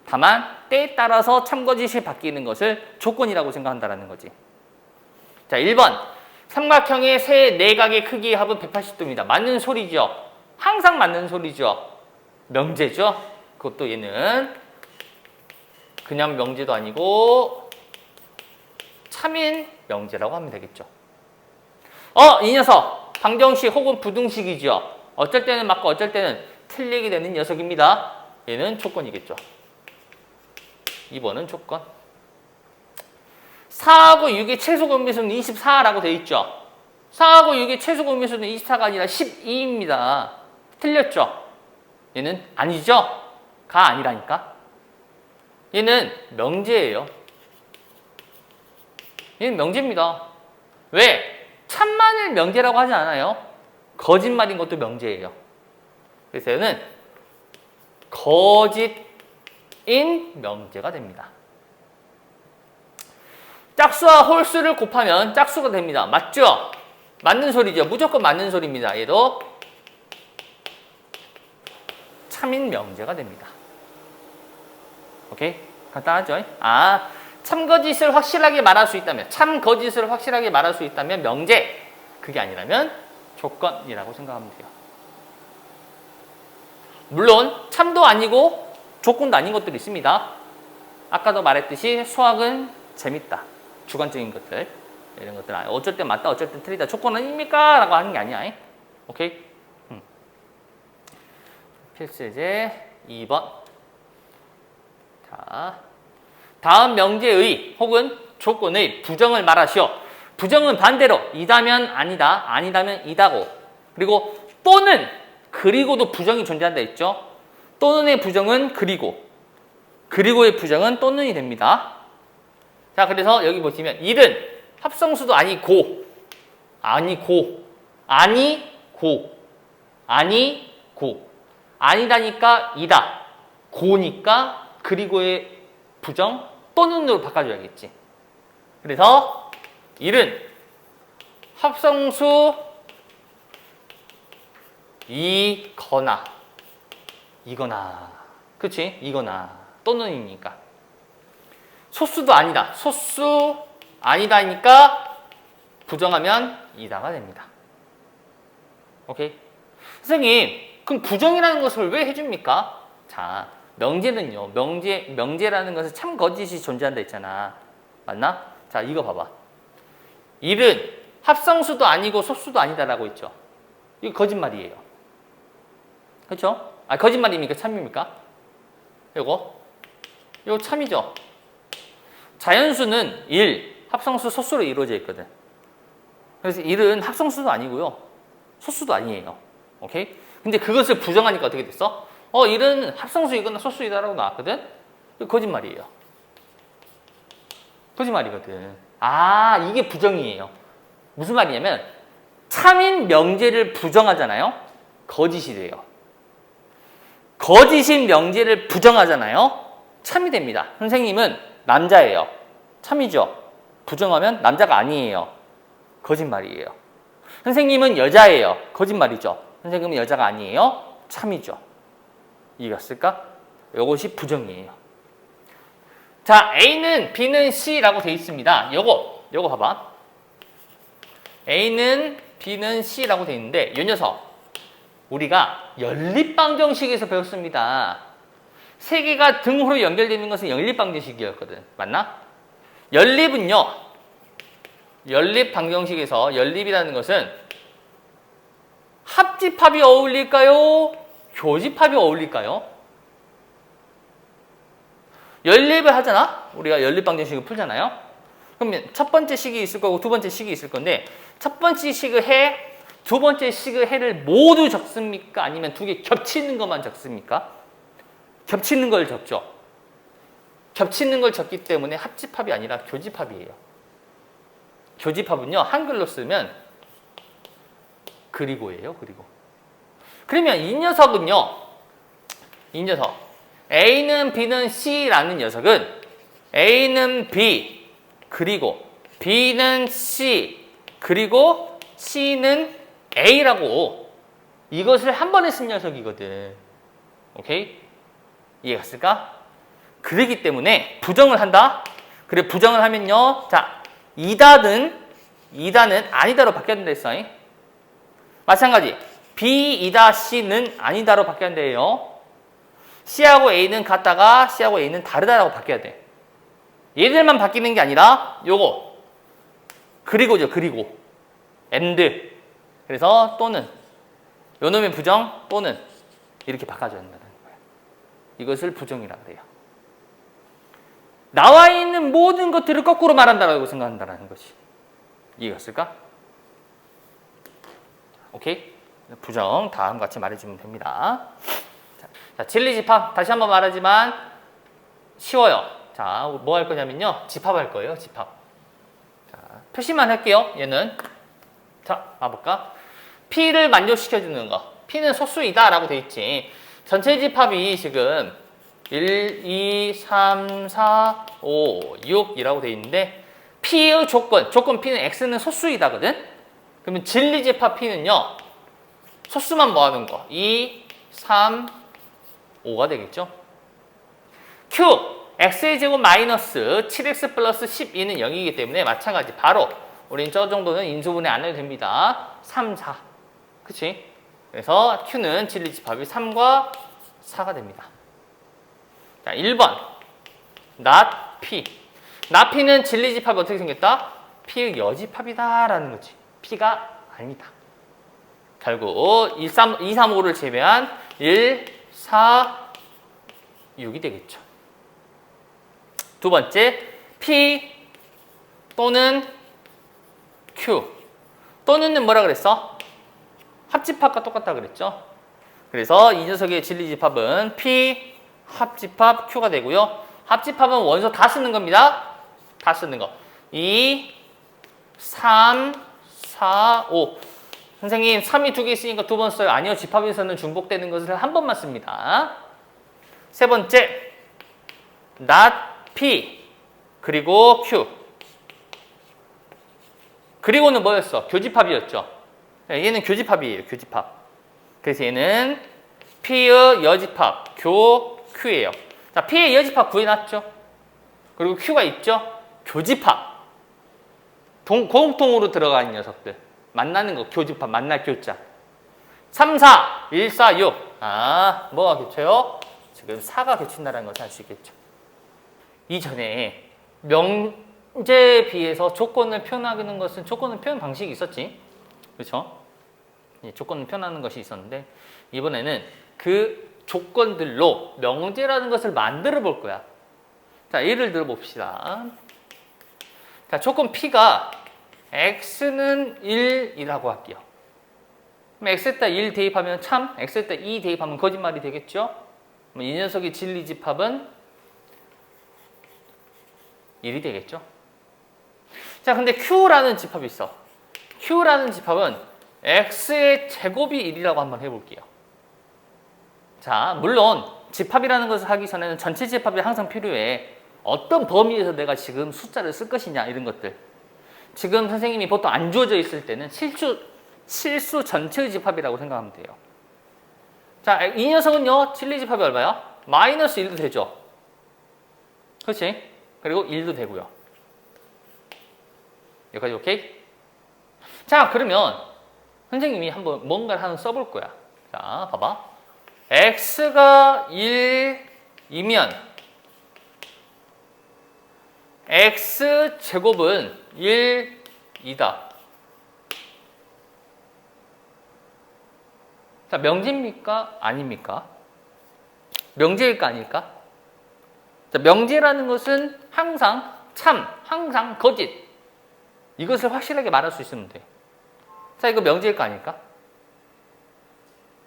Speaker 1: 다만 때에 따라서 참거짓이 바뀌는 것을 조건이라고 생각한다는 거지. 자, 1번. 삼각형의 세 내각의 크기의 합은 180도입니다. 맞는 소리죠. 항상 맞는 소리죠. 명제죠. 그것도 얘는 그냥 명제도 아니고 참인 명제라고 하면 되겠죠. 이 녀석 방정식 혹은 부등식이죠. 어쩔 때는 맞고 어쩔 때는 틀리게 되는 녀석입니다. 얘는 조건이겠죠. 2번은 조건. 4하고 6의 최소 공배수는 24라고 되어 있죠. 4하고 6의 최소 공배수는 24가 아니라 12입니다. 틀렸죠? 얘는 아니죠? 가 아니라니까. 얘는 명제예요. 얘는 명제입니다. 왜? 참만을 명제라고 하지 않아요. 거짓말인 것도 명제예요. 그래서 얘는 거짓인 명제가 됩니다. 짝수와 홀수를 곱하면 짝수가 됩니다. 맞죠? 맞는 소리죠. 무조건 맞는 소리입니다. 얘도 참인 명제가 됩니다. 오케이? 간단하죠? 아, 참거짓을 확실하게 말할 수 있다면, 참거짓을 확실하게 말할 수 있다면 명제, 그게 아니라면 조건이라고 생각하면 돼요. 물론 참도 아니고 조건도 아닌 것들이 있습니다. 아까도 말했듯이 수학은 재밌다. 주관적인 것들, 이런 것들 어쩔 때 맞다, 어쩔 때 틀리다. 조건 아닙니까? 라고 하는 게 아니야. 오케이? 필수예제 2번. 자, 다음 명제의 혹은 조건의 부정을 말하시오. 부정은 반대로 이다면 아니다, 아니다면 이다고. 그리고 또는 그리고도 부정이 존재한다 했죠. 또는의 부정은 그리고, 그리고의 부정은 또는이 됩니다. 자, 그래서 여기 보시면 일은 합성수도 아니고, 아니고, 아니고, 아니고, 아니다니까 이다, 고니까 그리고의 부정 또는으로 바꿔줘야겠지. 그래서 일은 합성수 이거나, 이거나, 그치? 이거나 또는이니까. 소수도 아니다, 소수 아니다니까 부정하면 이다가 됩니다. 오케이? 선생님, 그럼 부정이라는 것을 왜 해줍니까? 자, 명제는요, 명제라는 것은 참 거짓이 존재한다 했잖아. 맞나? 자, 이거 봐봐. 일은 합성수도 아니고 소수도 아니다라고 했죠. 이거 거짓말이에요. 그렇죠? 아, 거짓말입니까? 참입니까? 이거 참이죠. 자연수는 일, 합성수, 소수로 이루어져 있거든. 그래서 일은 합성수도 아니고요, 소수도 아니에요. 오케이? 근데 그것을 부정하니까 어떻게 됐어? 일은 합성수이거나 소수이다라고 나왔거든? 거짓말이에요. 거짓말이거든. 아, 이게 부정이에요. 무슨 말이냐면 참인 명제를 부정하잖아요. 거짓이 돼요. 거짓인 명제를 부정하잖아요. 참이 됩니다. 선생님은 남자예요. 참이죠. 부정하면 남자가 아니에요. 거짓말이에요. 선생님은 여자예요. 거짓말이죠. 선생님은 여자가 아니에요. 참이죠. 이해갔을까? 이것이 부정이에요. 자, A는 B는 C라고 되어 있습니다. 요거 봐봐. A는 B는 C라고 되어 있는데 이 녀석 우리가 연립방정식에서 배웠습니다. 세 개가 등호로 연결되는 것은 연립방정식이었거든. 맞나? 연립은요, 연립방정식에서 연립이라는 것은 합집합이 어울릴까요? 교집합이 어울릴까요? 연립을 하잖아? 우리가 연립방정식을 풀잖아요? 그러면 첫 번째 식이 있을 거고 두 번째 식이 있을 건데 첫 번째 식의 해, 두 번째 식의 해를 모두 적습니까? 아니면 두 개 겹치는 것만 적습니까? 겹치는 걸 적죠. 겹치는 걸 적기 때문에 합집합이 아니라 교집합이에요. 교집합은요, 한글로 쓰면 그리고예요. 그리고. 그러면 이 녀석은요, 이 녀석 A는 B는 C라는 녀석은 A는 B 그리고 B는 C 그리고 C는 A라고 이것을 한 번에 쓴 녀석이거든. 오케이? 이해갔을까? 그러기 때문에 부정을 한다. 그래, 부정을 하면요, 자, 이다는 아니다로 바뀌어야 된다 했어. 마찬가지 B이다 C는 아니다로 바뀌어야 돼요. C하고 A는 같다가 C하고 A는 다르다라고 바뀌어야 돼. 얘들만 바뀌는 게 아니라 요거 그리고죠. 그리고 and 그래서 또는 요 놈의 부정 또는 이렇게 바꿔줘야 된다는 거야. 이것을 부정이라고 해요. 나와 있는 모든 것들을 거꾸로 말한다라고 생각한다는 것이. 이해갔을까? 오케이? 부정 다음과 같이 말해주면 됩니다. 자, 진리집합 다시 한번 말하지만 쉬워요. 자, 뭐 할 거냐면요, 집합할 거예요. 집합. 자, 표시만 할게요. 얘는 자, 봐볼까? P를 만족시켜주는 거. P는 소수이다 라고 돼 있지. 전체 집합이 지금 1, 2, 3, 4, 5, 6이라고 돼 있는데 P의 조건 P는 X는 소수이다거든? 그러면 진리집합 P는요, 소수만 모아놓은 거 2, 3, 5가 되겠죠? Q x의 제곱 마이너스 7x 플러스 12는 0이기 때문에 마찬가지 바로 우린 저 정도는 인수분해 안 해도 됩니다. 3, 4. 그치? 그래서 q는 진리집합이 3과 4가 됩니다. 자, 1번 not p. not p는 진리집합이 어떻게 생겼다? p의 여집합이다 라는 거지. p가 아니다. 결국 2, 3, 5를 제외한 1, 4, 6이 되겠죠. 두 번째, P 또는 Q. 또는은 뭐라 그랬어? 합집합과 똑같다 그랬죠. 그래서 이 녀석의 진리집합은 P 합집합 Q가 되고요. 합집합은 원소 다 쓰는 겁니다. 다 쓰는 거. 2, 3, 4, 5. 선생님 3이 두 개 있으니까 두 번 써요. 아니요. 집합에서는 중복되는 것을 한 번만 씁니다. 세 번째, not P 그리고 Q. 그리고는 뭐였어? 교집합이었죠. 얘는 교집합이에요. 교집합. 그래서 얘는 P의 여집합 Q예요. 자, P의 여집합 구해놨죠. 그리고 Q가 있죠. 교집합. 공통으로 들어가는 녀석들. 만나는 거 교집합. 만날 교자. 3, 4, 1, 4, 6. 아, 뭐가 교쳐요? 지금 4가 교친다는 것을 알 수 있겠죠. 이전에 명제에 비해서 조건을 표현하는 것은 조건을 표현 방식이 있었지. 그렇죠? 조건을 표현하는 것이 있었는데 이번에는 그 조건들로 명제라는 것을 만들어 볼 거야. 자, 예를 들어 봅시다. 자, 조건 P가 x는 1이라고 할게요. 그럼 x에다 1 대입하면 참, x에다 2 대입하면 거짓말이 되겠죠? 이 녀석의 진리집합은 1이 되겠죠? 자, 근데 Q라는 집합이 있어. Q라는 집합은 x의 제곱이 1이라고 한번 해볼게요. 자, 물론 집합이라는 것을 하기 전에는 전체 집합이 항상 필요해. 어떤 범위에서 내가 지금 숫자를 쓸 것이냐 이런 것들. 지금 선생님이 보통 안 주어져 있을 때는 실수 전체의 집합이라고 생각하면 돼요. 자, 이 녀석은요, 진리집합이 얼마야? 마이너스 1도 되죠. 그렇지? 그리고 1도 되고요. 여기까지 오케이? 자, 그러면 선생님이 한번 뭔가를 하나 써볼 거야. 자, 봐봐. x가 1이면 x제곱은 1이다. 자, 명제입니까? 아닙니까? 명제일까? 아닐까? 자, 명제라는 것은 항상 참, 항상 거짓. 이것을 확실하게 말할 수 있으면 돼. 자, 이거 명제일까? 아닐까?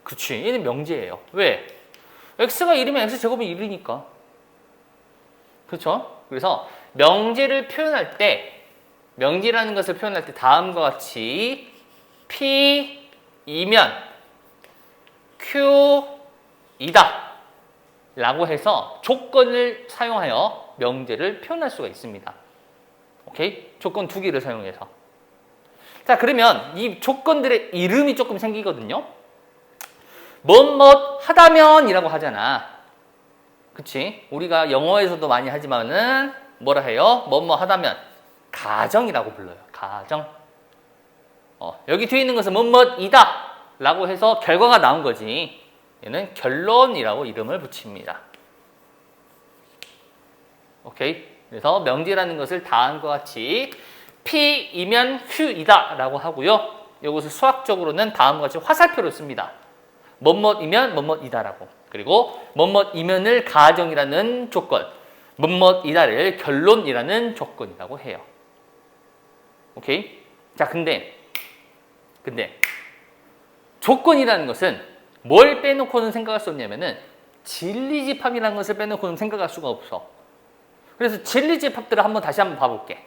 Speaker 1: 그치, 얘는 명제예요. 왜? x가 1이면 x제곱이 1이니까. 그렇죠? 그래서 명제를 표현할 때, 명제라는 것을 표현할 때 다음과 같이 P이면 Q이다 라고 해서 조건을 사용하여 명제를 표현할 수가 있습니다. 오케이? 조건 두 개를 사용해서. 자, 그러면 이 조건들의 이름이 조금 생기거든요. 뭐뭐 하다면 이라고 하잖아. 그치? 우리가 영어에서도 많이 하지만은 뭐라 해요? 뭐뭐 하다면 가정이라고 불러요. 가정. 여기 뒤에 있는 것은 뭐뭐이다 라고 해서 결과가 나온 거지. 얘는 결론이라고 이름을 붙입니다. 오케이? 그래서 명제라는 것을 다음과 같이 P이면 Q이다 라고 하고요. 이것을 수학적으로는 다음과 같이 화살표를 씁니다. 뭐뭐이면 뭐뭐이다 라고. 그리고 뭐뭐이면을 가정이라는 조건, 뭐뭐이다를 결론이라는 조건이라고 해요. 오케이? 자, 근데 조건이라는 것은 뭘 빼놓고는 생각할 수 없냐면은 진리집합이라는 것을 빼놓고는 생각할 수가 없어. 그래서 진리집합들을 다시 한번 봐볼게.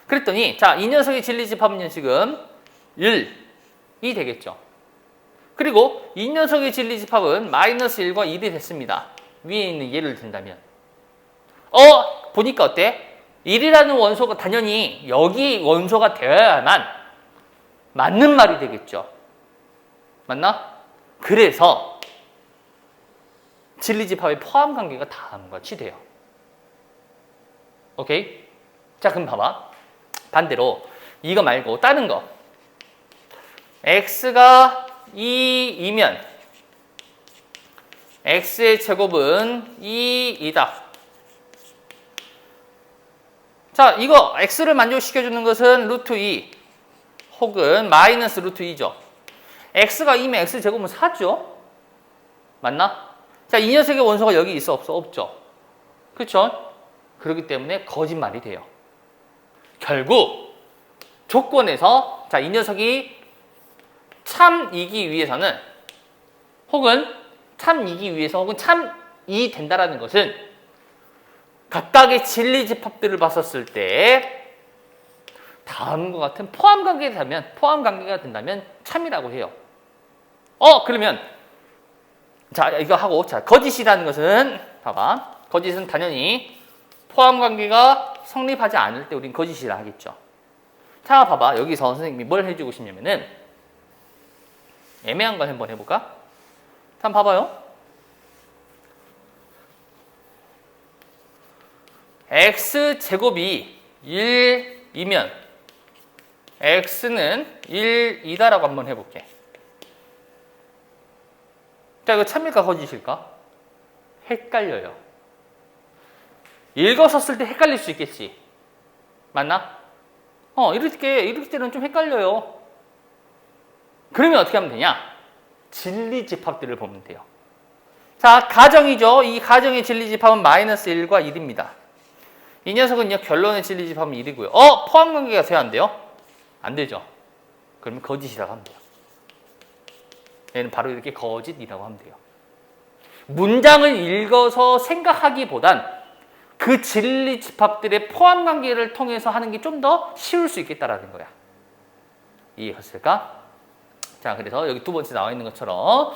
Speaker 1: 그랬더니 자, 이 녀석의 진리집합은 지금 1이 되겠죠. 그리고 이 녀석의 진리집합은 마이너스 1과 1이 됐습니다. 위에 있는 예를 든다면 보니까 어때? 1이라는 원소가 당연히 여기 원소가 되어야만 맞는 말이 되겠죠. 맞나? 그래서 진리집합의 포함관계가 다음과 같이 돼요. 오케이? 자, 그럼 봐봐. 반대로 이거 말고 다른 거. x가 2이면 x의 제곱은 2이다. 자, 이거 x를 만족시켜주는 것은 루트 2 혹은 마이너스 루트 2죠. x가 2면 x 제곱은 4죠. 맞나? 자, 이 녀석의 원소가 여기 있어 없어? 없죠. 그렇죠? 그렇기 때문에 거짓말이 돼요. 결국 조건에서 자, 이 녀석이 참이기 위해서는 혹은 참이기 위해서 혹은 참이 된다라는 것은 각각의 진리집합들을 봤었을 때 다음과 같은 포함관계가 된다면 참이라고 해요. 그러면 자, 이거 하고 자, 거짓이라는 것은 봐봐. 거짓은 당연히 포함관계가 성립하지 않을 때 우린 거짓이라 하겠죠. 자, 봐봐. 여기서 선생님이 뭘 해주고 싶냐면은 애매한 거 한번 해볼까? 한번 봐봐요. x제곱이 1이면 x는 1이다라고 한번 해볼게. 자, 이거 참일까 거짓일까? 헷갈려요. 읽었었을 때 헷갈릴 수 있겠지. 맞나? 이렇게 때는 좀 헷갈려요. 그러면 어떻게 하면 되냐? 진리집합들을 보면 돼요. 자, 가정이죠. 이 가정의 진리집합은 마이너스 1과 1입니다. 이 녀석은요, 결론의 진리집합은 1이고요. 포함관계가 돼야 안 돼요? 안 되죠. 그러면 거짓이라고 하면 돼요. 얘는 바로 이렇게 거짓이라고 하면 돼요. 문장을 읽어서 생각하기보단 그 진리집합들의 포함관계를 통해서 하는 게 좀 더 쉬울 수 있겠다라는 거야. 이해했을까? 자, 그래서 여기 두 번째 나와 있는 것처럼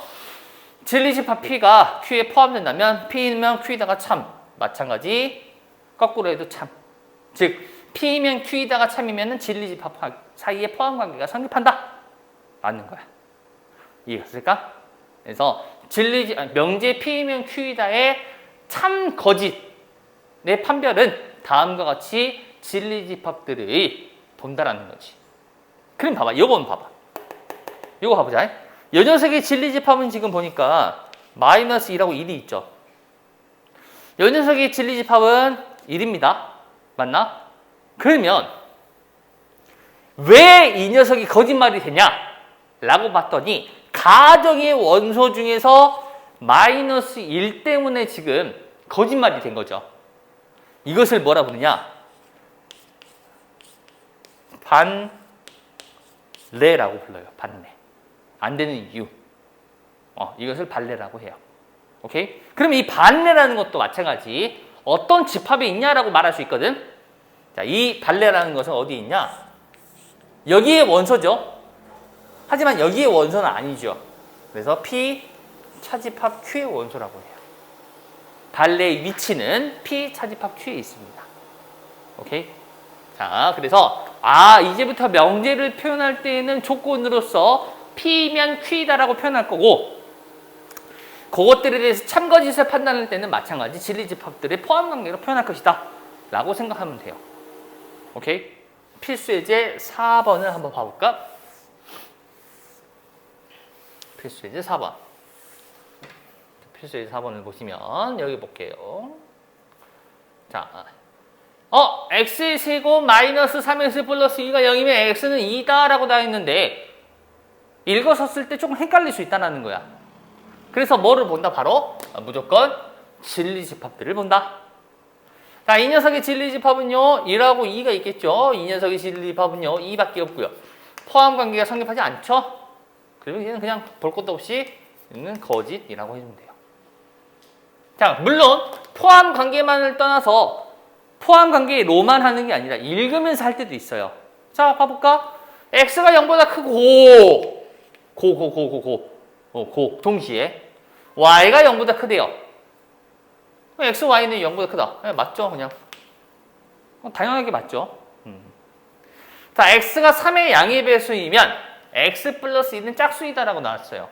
Speaker 1: 진리집합 P가 Q에 포함된다면 P면 Q에다가 참, 마찬가지 거꾸로 해도 참. 즉 P면 Q에다가 참이면 진리집합 사이에 포함관계가 성립한다 라는 거야. 이해했을까? 그래서 명제 P면 Q이다의 참 거짓의 판별은 다음과 같이 진리집합들의 본다라는 거지. 그럼 봐봐. 요건 봐봐. 요거 봐보자. 요 녀석의 진리집합은 지금 보니까 마이너스 2라고 1이 있죠. 요 녀석의 진리집합은 1입니다. 맞나? 그러면 왜 이 녀석이 거짓말이 되냐? 라고 봤더니 가정의 원소 중에서 마이너스 1 때문에 지금 거짓말이 된 거죠. 이것을 뭐라 부르냐? 반례라고 불러요. 반례. 안 되는 이유. 이것을 반례라고 해요. 오케이? 그럼 이 반례라는 것도 마찬가지. 어떤 집합이 있냐라고 말할 수 있거든. 자, 이 반례라는 것은 어디 있냐? 여기에 원소죠. 하지만 여기에 원소는 아니죠. 그래서 P 차집합 Q의 원소라고 해요. 반례의 위치는 P 차집합 Q에 있습니다. 오케이? 자, 그래서 이제부터 명제를 표현할 때에는 조건으로서 P면 Q이다라고 표현할 거고, 그것들에 대해서 참거짓을 판단할 때는 마찬가지 진리집합들의 포함관계로 표현할 것이다 라고 생각하면 돼요. 오케이? 필수예제 4번을 한번 봐볼까? 필수예제 4번. 필수예제 4번을 보시면 여기 볼게요. 자, x의 세곱 마이너스 3x 플러스 2가 0이면 x는 2다 라고 나와 있는데 읽었었을 때 조금 헷갈릴 수 있다는 거야. 그래서 뭐를 본다? 바로 무조건 진리집합들을 본다. 자, 이 녀석의 진리집합은요 1하고 2가 있겠죠. 이 녀석의 진리집합은요 2밖에 없고요. 포함관계가 성립하지 않죠. 그러면 얘는 그냥 볼 것도 없이 얘는 거짓이라고 해주면 돼요. 자, 물론 포함관계만을 떠나서 포함관계로만 하는 게 아니라 읽으면서 할 때도 있어요. 자, 봐볼까? x가 0보다 크고 동시에 y가 0보다 크대요. x, y는 0보다 크다. 맞죠? 그냥 당연하게 맞죠. 자, x가 3의 양의 배수이면 x 플러스 2는 짝수이다라고 나왔어요.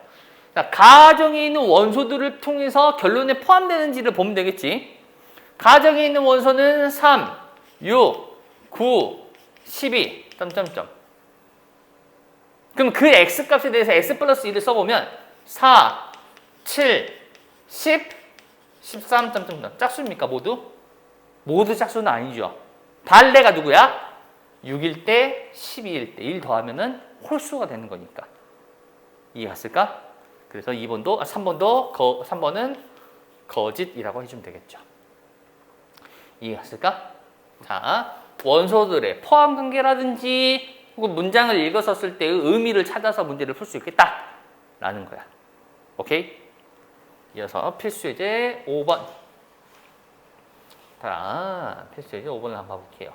Speaker 1: 자, 가정에 있는 원소들을 통해서 결론에 포함되는지를 보면 되겠지. 가정에 있는 원소는 3, 6, 9, 12, 점점점. 그럼 그 x값에 대해서 x 플러스 1을 써보면 4, 7, 10, 13, 점점점. 짝수입니까 모두? 모두 짝수는 아니죠. 반대가 누구야? 6일 때, 12일 때 1 더하면은 홀수가 되는 거니까. 이해갔을까? 그래서 3번은 거짓이라고 해주면 되겠죠. 이해갔을까? 자, 원소들의 포함 관계라든지 혹은 문장을 읽었었을 때의 의미를 찾아서 문제를 풀 수 있겠다라는 거야. 오케이? 이어서 필수예제 5번. 자, 필수예제 5번을 한번 봐볼게요.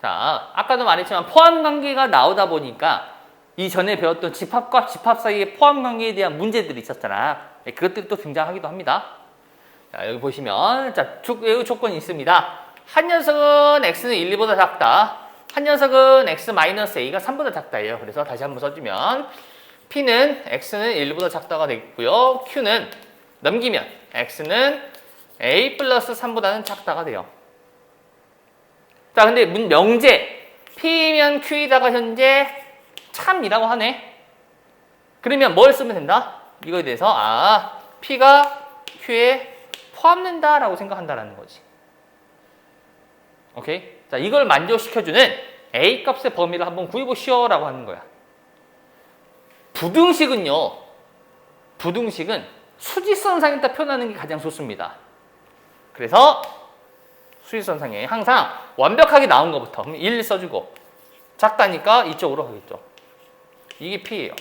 Speaker 1: 자, 아까도 말했지만 포함 관계가 나오다 보니까 이전에 배웠던 집합과 집합 사이의 포함 관계에 대한 문제들이 있었잖아. 그것들이 또 등장하기도 합니다. 자, 여기 보시면 자, 조건이 있습니다. 한 녀석은 x는 1, 2보다 작다. 한 녀석은 x-a가 3보다 작다예요. 그래서 다시 한번 써주면 p는 x는 1보다 작다가 되겠고요. q는 넘기면 x는 a 플러스 3보다는 작다가 돼요. 자, 근데 명제 p면 q이다가 현재 참이라고 하네. 그러면 뭘 쓰면 된다? 이거에 대해서 p가 q에 포함된다라고 생각한다라는 거지. 오케이? 자, 이걸 만족시켜주는 a 값의 범위를 한번 구해보시오라고 하는 거야. 부등식은 수직선상에다 표현하는 게 가장 좋습니다. 그래서 수직선상에 항상 완벽하게 나온 것부터 1 써주고 작다니까 이쪽으로 하겠죠. 이게 p예요.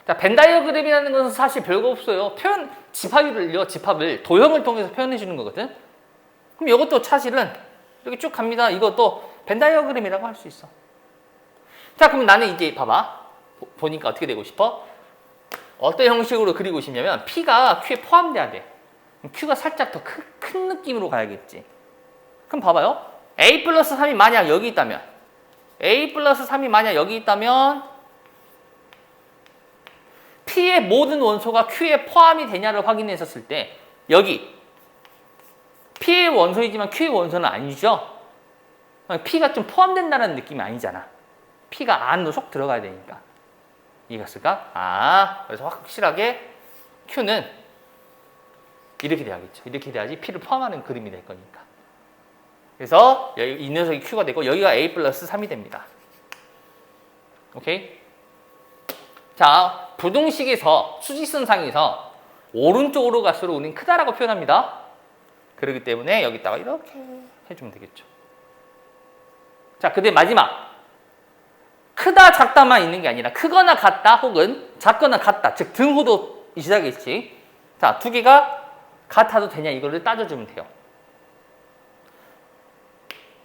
Speaker 1: 자, 벤 다이어그램이라는 것은 사실 별거 없어요. 집합을 도형을 통해서 표현해 주는 거거든. 그럼 이것도 사실은 이렇게 쭉 갑니다. 이것도 벤 다이어그램이라고 할 수 있어. 자, 그럼 나는 이제 봐봐. 보니까 어떻게 되고 싶어? 어떤 형식으로 그리고 싶냐면 P가 Q에 포함돼야 돼. Q가 살짝 더 큰 느낌으로 가야겠지. 그럼 봐봐요. A 플러스 3이 만약 여기 있다면 P의 모든 원소가 Q에 포함이 되냐를 확인했었을 때 여기 P의 원소이지만 Q의 원소는 아니죠. P가 좀 포함된다는 느낌이 아니잖아. P가 안으로 쏙 들어가야 되니까. 이해갔을까? 그래서 확실하게 Q는 이렇게 돼야겠죠. 이렇게 돼야지 P를 포함하는 그림이 될 거니까. 그래서 이 녀석이 Q가 되고 여기가 A 플러스 3이 됩니다. 오케이? 자, 부등식에서 수직선상에서 오른쪽으로 갈수록 우리는 크다라고 표현합니다. 그렇기 때문에 여기다가 이렇게 해주면 되겠죠. 자, 근데 마지막 크다 작다만 있는 게 아니라 크거나 같다 혹은 작거나 같다, 즉 등호도 이 시작이지. 자, 두 개가 같아도 되냐 이거를 따져주면 돼요.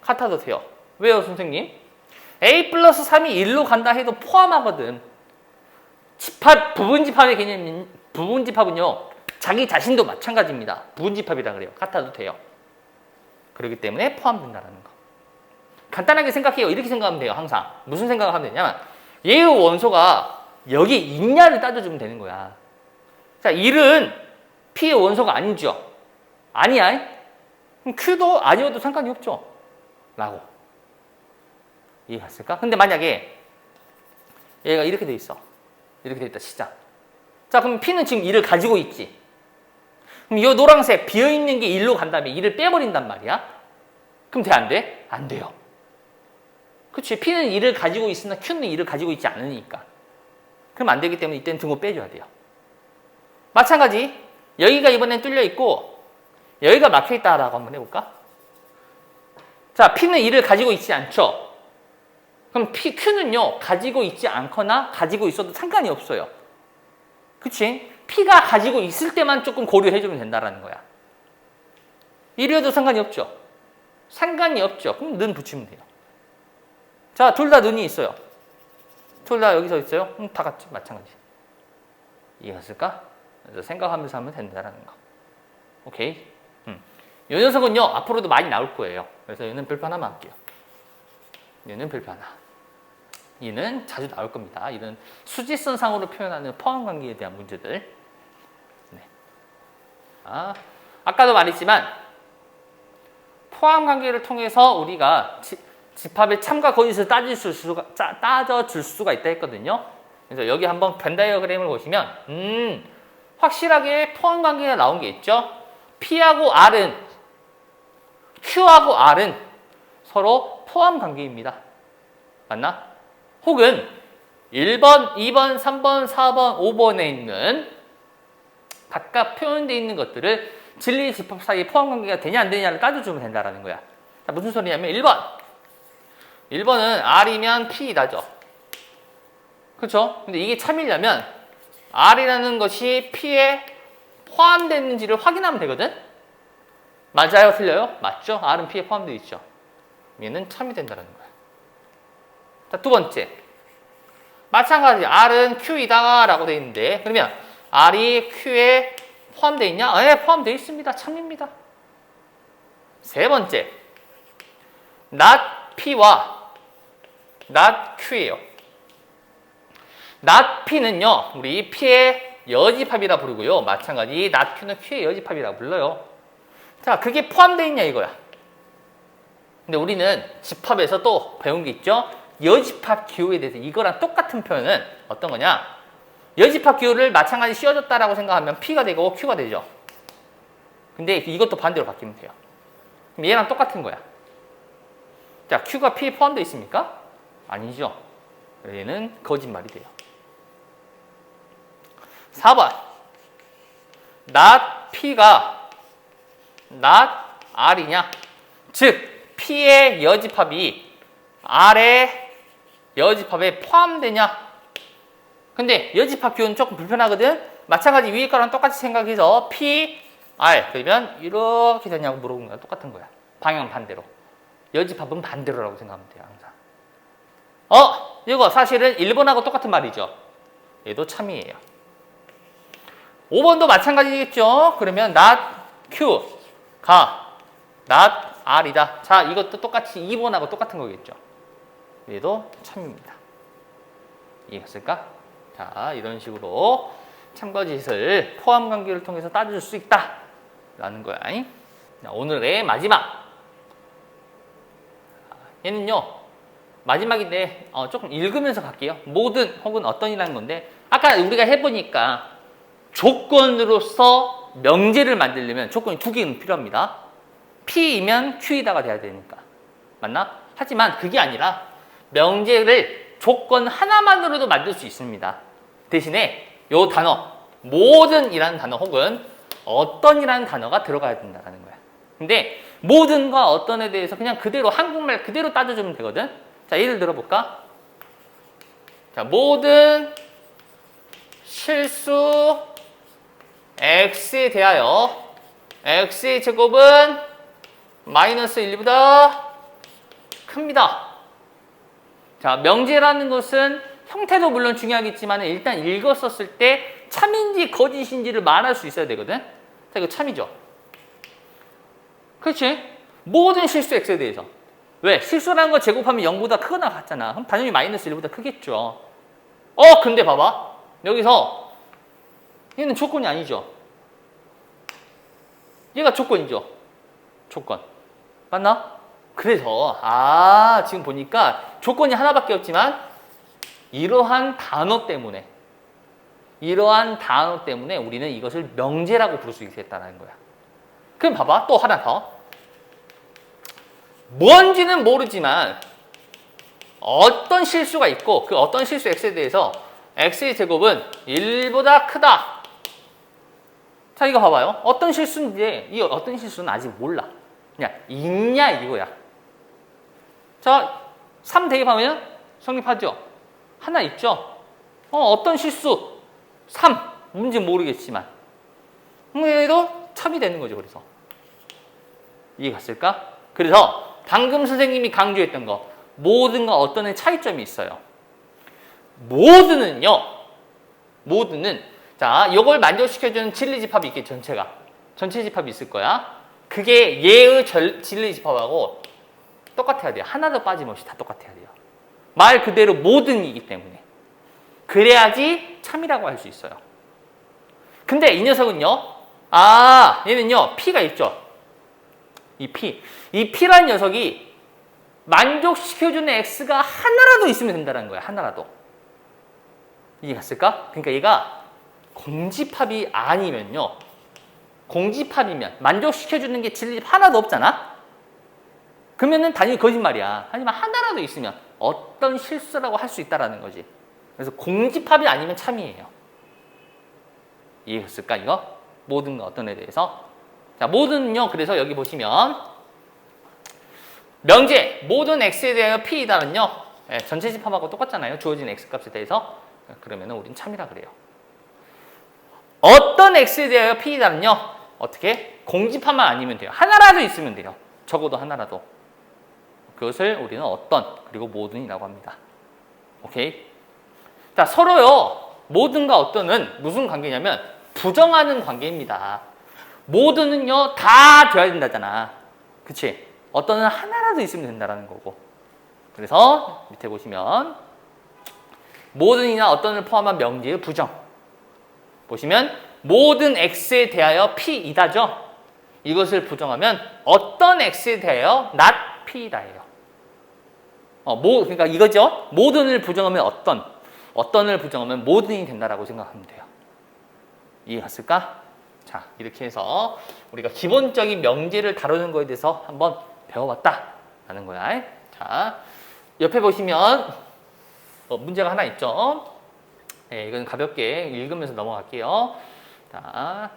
Speaker 1: 같아도 돼요. 왜요, 선생님? A 플러스 3이 1로 간다 해도 포함하거든. 부분집합의 개념인 부분집합은요, 자기 자신도 마찬가지입니다. 부분집합이라 그래요. 같아도 돼요. 그렇기 때문에 포함된다는 거. 간단하게 생각해요. 이렇게 생각하면 돼요. 항상 무슨 생각을 하면 되냐면 얘의 원소가 여기 있냐를 따져주면 되는 거야. 자, 1은 P의 원소가 아니죠. 아니야. 그럼 Q도 아니어도 상관이 없죠. 라고. 이해갔을까? 근데 만약에 얘가 이렇게 돼 있어. 이렇게 돼 있다, 시작. 자, 그럼 P는 지금 1을 가지고 있지. 그럼 이 노란색 비어있는 게 1로 간 다음에 1을 빼버린단 말이야. 그럼 돼, 안 돼? 안 돼요. 그치? P는 1을 가지고 있으나 Q는 1을 가지고 있지 않으니까. 그럼 안 되기 때문에 이때는 등호 빼줘야 돼요. 마찬가지. 여기가 이번엔 뚫려 있고 여기가 막혀 있다라고 한번 해볼까? 자, P는 1을 가지고 있지 않죠? 그럼 Q는요, 가지고 있지 않거나 가지고 있어도 상관이 없어요. 그치? P가 가지고 있을 때만 조금 고려해주면 된다라는 거야. 1이어도 상관이 없죠? 상관이 없죠. 그럼 는 붙이면 돼요. 자, 둘 다 는이 있어요. 둘 다 여기서 있어요? 다 같이 마찬가지. 이해갔을까? 그래서 생각하면서 하면 된다라는 거. 오케이? 이 녀석은요, 앞으로도 많이 나올 거예요. 그래서 얘는 별표 하나만 할게요. 얘는 별표 하나. 얘는 자주 나올 겁니다. 이런 수직선상으로 표현하는 포함관계에 대한 문제들. 네. 아까도 말했지만 포함 관계를 통해서 우리가 집합의 참과 거짓을 따져줄 수가 있다 했거든요. 그래서 여기 한번 벤 다이어그램을 보시면 확실하게 포함 관계가 나온 게 있죠. P하고 R은 Q하고 R은 서로 포함 관계입니다. 맞나? 혹은 1번, 2번, 3번, 4번, 5번에 있는 각각 표현되어 있는 것들을 진리 집합 사이에 포함 관계가 되냐 안 되냐를 따져주면 된다라는 거야. 자, 무슨 소리냐면 1번은 R이면 P이다죠. 그렇죠? 근데 이게 참이려면 R이라는 것이 P에 포함되는지를 확인하면 되거든? 맞아요? 틀려요? 맞죠? R은 P에 포함되어 있죠. 얘는 참이 된다는 거야. 자, 두 번째. 마찬가지 R은 Q이다 라고 되어 있는데 그러면 R이 Q에 포함되어 있냐? 네, 포함되어 있습니다. 참입니다. 세 번째. not P와 not Q예요. not P는요. 우리 P의 여집합이라 부르고요. 마찬가지 not Q는 Q의 여집합이라 불러요. 자, 그게 포함되어 있냐 이거야. 근데 우리는 집합에서 또 배운 게 있죠. 여집합 기호에 대해서 이거랑 똑같은 표현은 어떤 거냐? 여집합 기호를 마찬가지 씌워줬다라고 생각하면 P가 되고 Q가 되죠. 근데 이것도 반대로 바뀌면 돼요. 그럼 얘랑 똑같은 거야. 자, Q가 P에 포함되어 있습니까? 아니죠. 얘는 거짓말이 돼요. 4번. not P가 not R이냐? 즉, P의 여집합이 R의 여집합에 포함되냐? 근데 여집합 기호는 조금 불편하거든? 마찬가지 위에 거랑 똑같이 생각해서 P, R 그러면 이렇게 되냐고 물어보는 거야. 똑같은 거야. 방향 반대로. 여집합은 반대로라고 생각하면 돼요. 항상. 이거 사실은 1번하고 똑같은 말이죠. 얘도 참이에요. 5번도 마찬가지겠죠? 그러면 not Q가 not R이다. 자, 이것도 똑같이 2번하고 똑같은 거겠죠. 얘도 참입니다. 이해했을까? 자, 이런 식으로 참거짓을 포함 관계를 통해서 따질 수 있다 라는 거야. 자, 오늘의 마지막. 얘는요, 마지막인데 조금 읽으면서 갈게요. 모든 혹은 어떤이라는 건데 아까 우리가 해보니까 조건으로서 명제를 만들려면 조건이 두 개는 필요합니다. P이면 Q이다가 돼야 되니까. 맞나? 하지만 그게 아니라 명제를 조건 하나만으로도 만들 수 있습니다. 대신에 요 단어, 모든이라는 단어 혹은 어떤이라는 단어가 들어가야 된다는 거야. 근데 모든과 어떤에 대해서 그냥 그대로 한국말 그대로 따져주면 되거든. 자, 예를 들어볼까? 자, 모든 실수 x에 대하여 x의 제곱은 마이너스 1보다 큽니다. 자, 명제라는 것은 형태도 물론 중요하겠지만 일단 읽었었을 때 참인지 거짓인지를 말할 수 있어야 되거든. 자, 이거 참이죠. 그렇지? 모든 실수 x에 대해서. 왜? 실수라는 거 제곱하면 0보다 크거나 같잖아. 그럼 당연히 마이너스 1보다 크겠죠. 근데 봐봐. 여기서 얘는 조건이 아니죠. 얘가 조건이죠. 조건. 맞나? 그래서 지금 보니까 조건이 하나밖에 없지만 이러한 단어 때문에 우리는 이것을 명제라고 부를 수 있겠다는 거야. 그럼 봐봐. 또 하나 더. 뭔지는 모르지만 어떤 실수가 있고 그 어떤 실수 x에 대해서 x의 제곱은 1보다 크다. 자, 이거 봐봐요. 어떤 실수인지 이 어떤 실수는 아직 몰라. 그냥 있냐 이거야. 자, 3 대입하면 성립하죠. 하나 있죠. 어떤 실수 3 뭔지 모르겠지만 얘도 참이 되는 거죠. 그래서 이해갔을까? 그래서 방금 선생님이 강조했던 거 모든과 어떤의 차이점이 있어요. 모든은 자, 이걸 만족시켜주는 진리집합이 있겠죠. 전체 집합이 있을 거야. 그게 얘의 진리집합하고 똑같아야 돼요. 하나도 빠짐없이 다 똑같아야 돼요. 말 그대로 모든이기 때문에. 그래야지 참이라고 할 수 있어요. 근데 이 녀석은요. 얘는요. P가 있죠. 이 P. 이 P라는 녀석이 만족시켜주는 X가 하나라도 있으면 된다는 거야. 하나라도. 이해갔을까? 그러니까 얘가 공집합이 아니면요. 공집합이면 만족시켜주는 게 진리 하나도 없잖아? 그러면은 당연히 거짓말이야. 하지만 하나라도 있으면 어떤 실수라고 할 수 있다라는 거지. 그래서 공집합이 아니면 참이에요. 이해했을까 이거? 모든가 어떤에 대해서. 자, 모든은요. 그래서 여기 보시면 명제 모든 x에 대하여 p이다는요. 예, 전체 집합하고 똑같잖아요. 주어진 x 값에 대해서. 그러면 우린 참이라 그래요. 어떤 x에 대하여 p이다는요. 어떻게? 공집합만 아니면 돼요. 하나라도 있으면 돼요. 적어도 하나라도. 그것을 우리는 어떤 그리고 모든이라고 합니다. 오케이? 자, 서로요. 모든과 어떤은 무슨 관계냐면 부정하는 관계입니다. 모든은요. 다 돼야 된다잖아. 그치? 어떤은 하나라도 있으면 된다는 거고. 그래서 밑에 보시면 모든이나 어떤을 포함한 명제의 부정. 보시면 모든 x에 대하여 p이다죠. 이것을 부정하면 어떤 x에 대하여 not p이다예요. 그러니까 이거죠. 모든을 부정하면 어떤을 부정하면 모든이 된다라고 생각하면 돼요. 이해갔을까? 자, 이렇게 해서 우리가 기본적인 명제를 다루는 거에 대해서 한번 배워봤다라는 거야. 자, 옆에 보시면 문제가 하나 있죠. 네, 이건 가볍게 읽으면서 넘어갈게요. 자,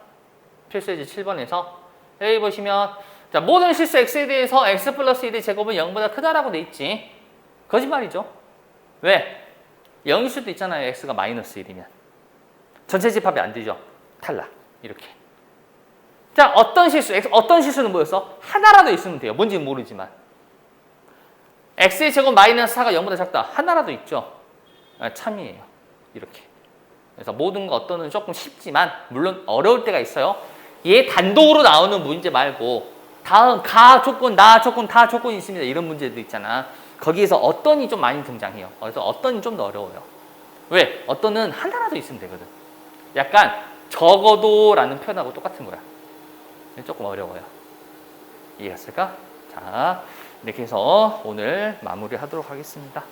Speaker 1: 필수예제 7번에서 여기 보시면 자, 모든 실수 x에 대해서 x 플러스 1의 제곱은 0보다 크다라고 돼 있지. 거짓말이죠. 왜? 0일 수도 있잖아요. x가 마이너스 1이면. 전체 집합이 안 되죠. 탈락. 이렇게. 자, 어떤 실수는 뭐였어? 하나라도 있으면 돼요. 뭔지는 모르지만. x의 제곱 마이너스 4가 0보다 작다. 하나라도 있죠. 참이에요. 이렇게. 그래서 모든과 어떤은 조금 쉽지만 물론 어려울 때가 있어요. 얘 단독으로 나오는 문제 말고 다음 가 조건, 나 조건, 다 조건이 있습니다. 이런 문제도 있잖아. 거기에서 어떤이 좀 많이 등장해요. 그래서 어떤이 좀 더 어려워요. 왜? 어떤은 하나라도 있으면 되거든. 약간 적어도라는 표현하고 똑같은 거야. 조금 어려워요. 이해했을까? 자, 이렇게 해서 오늘 마무리하도록 하겠습니다.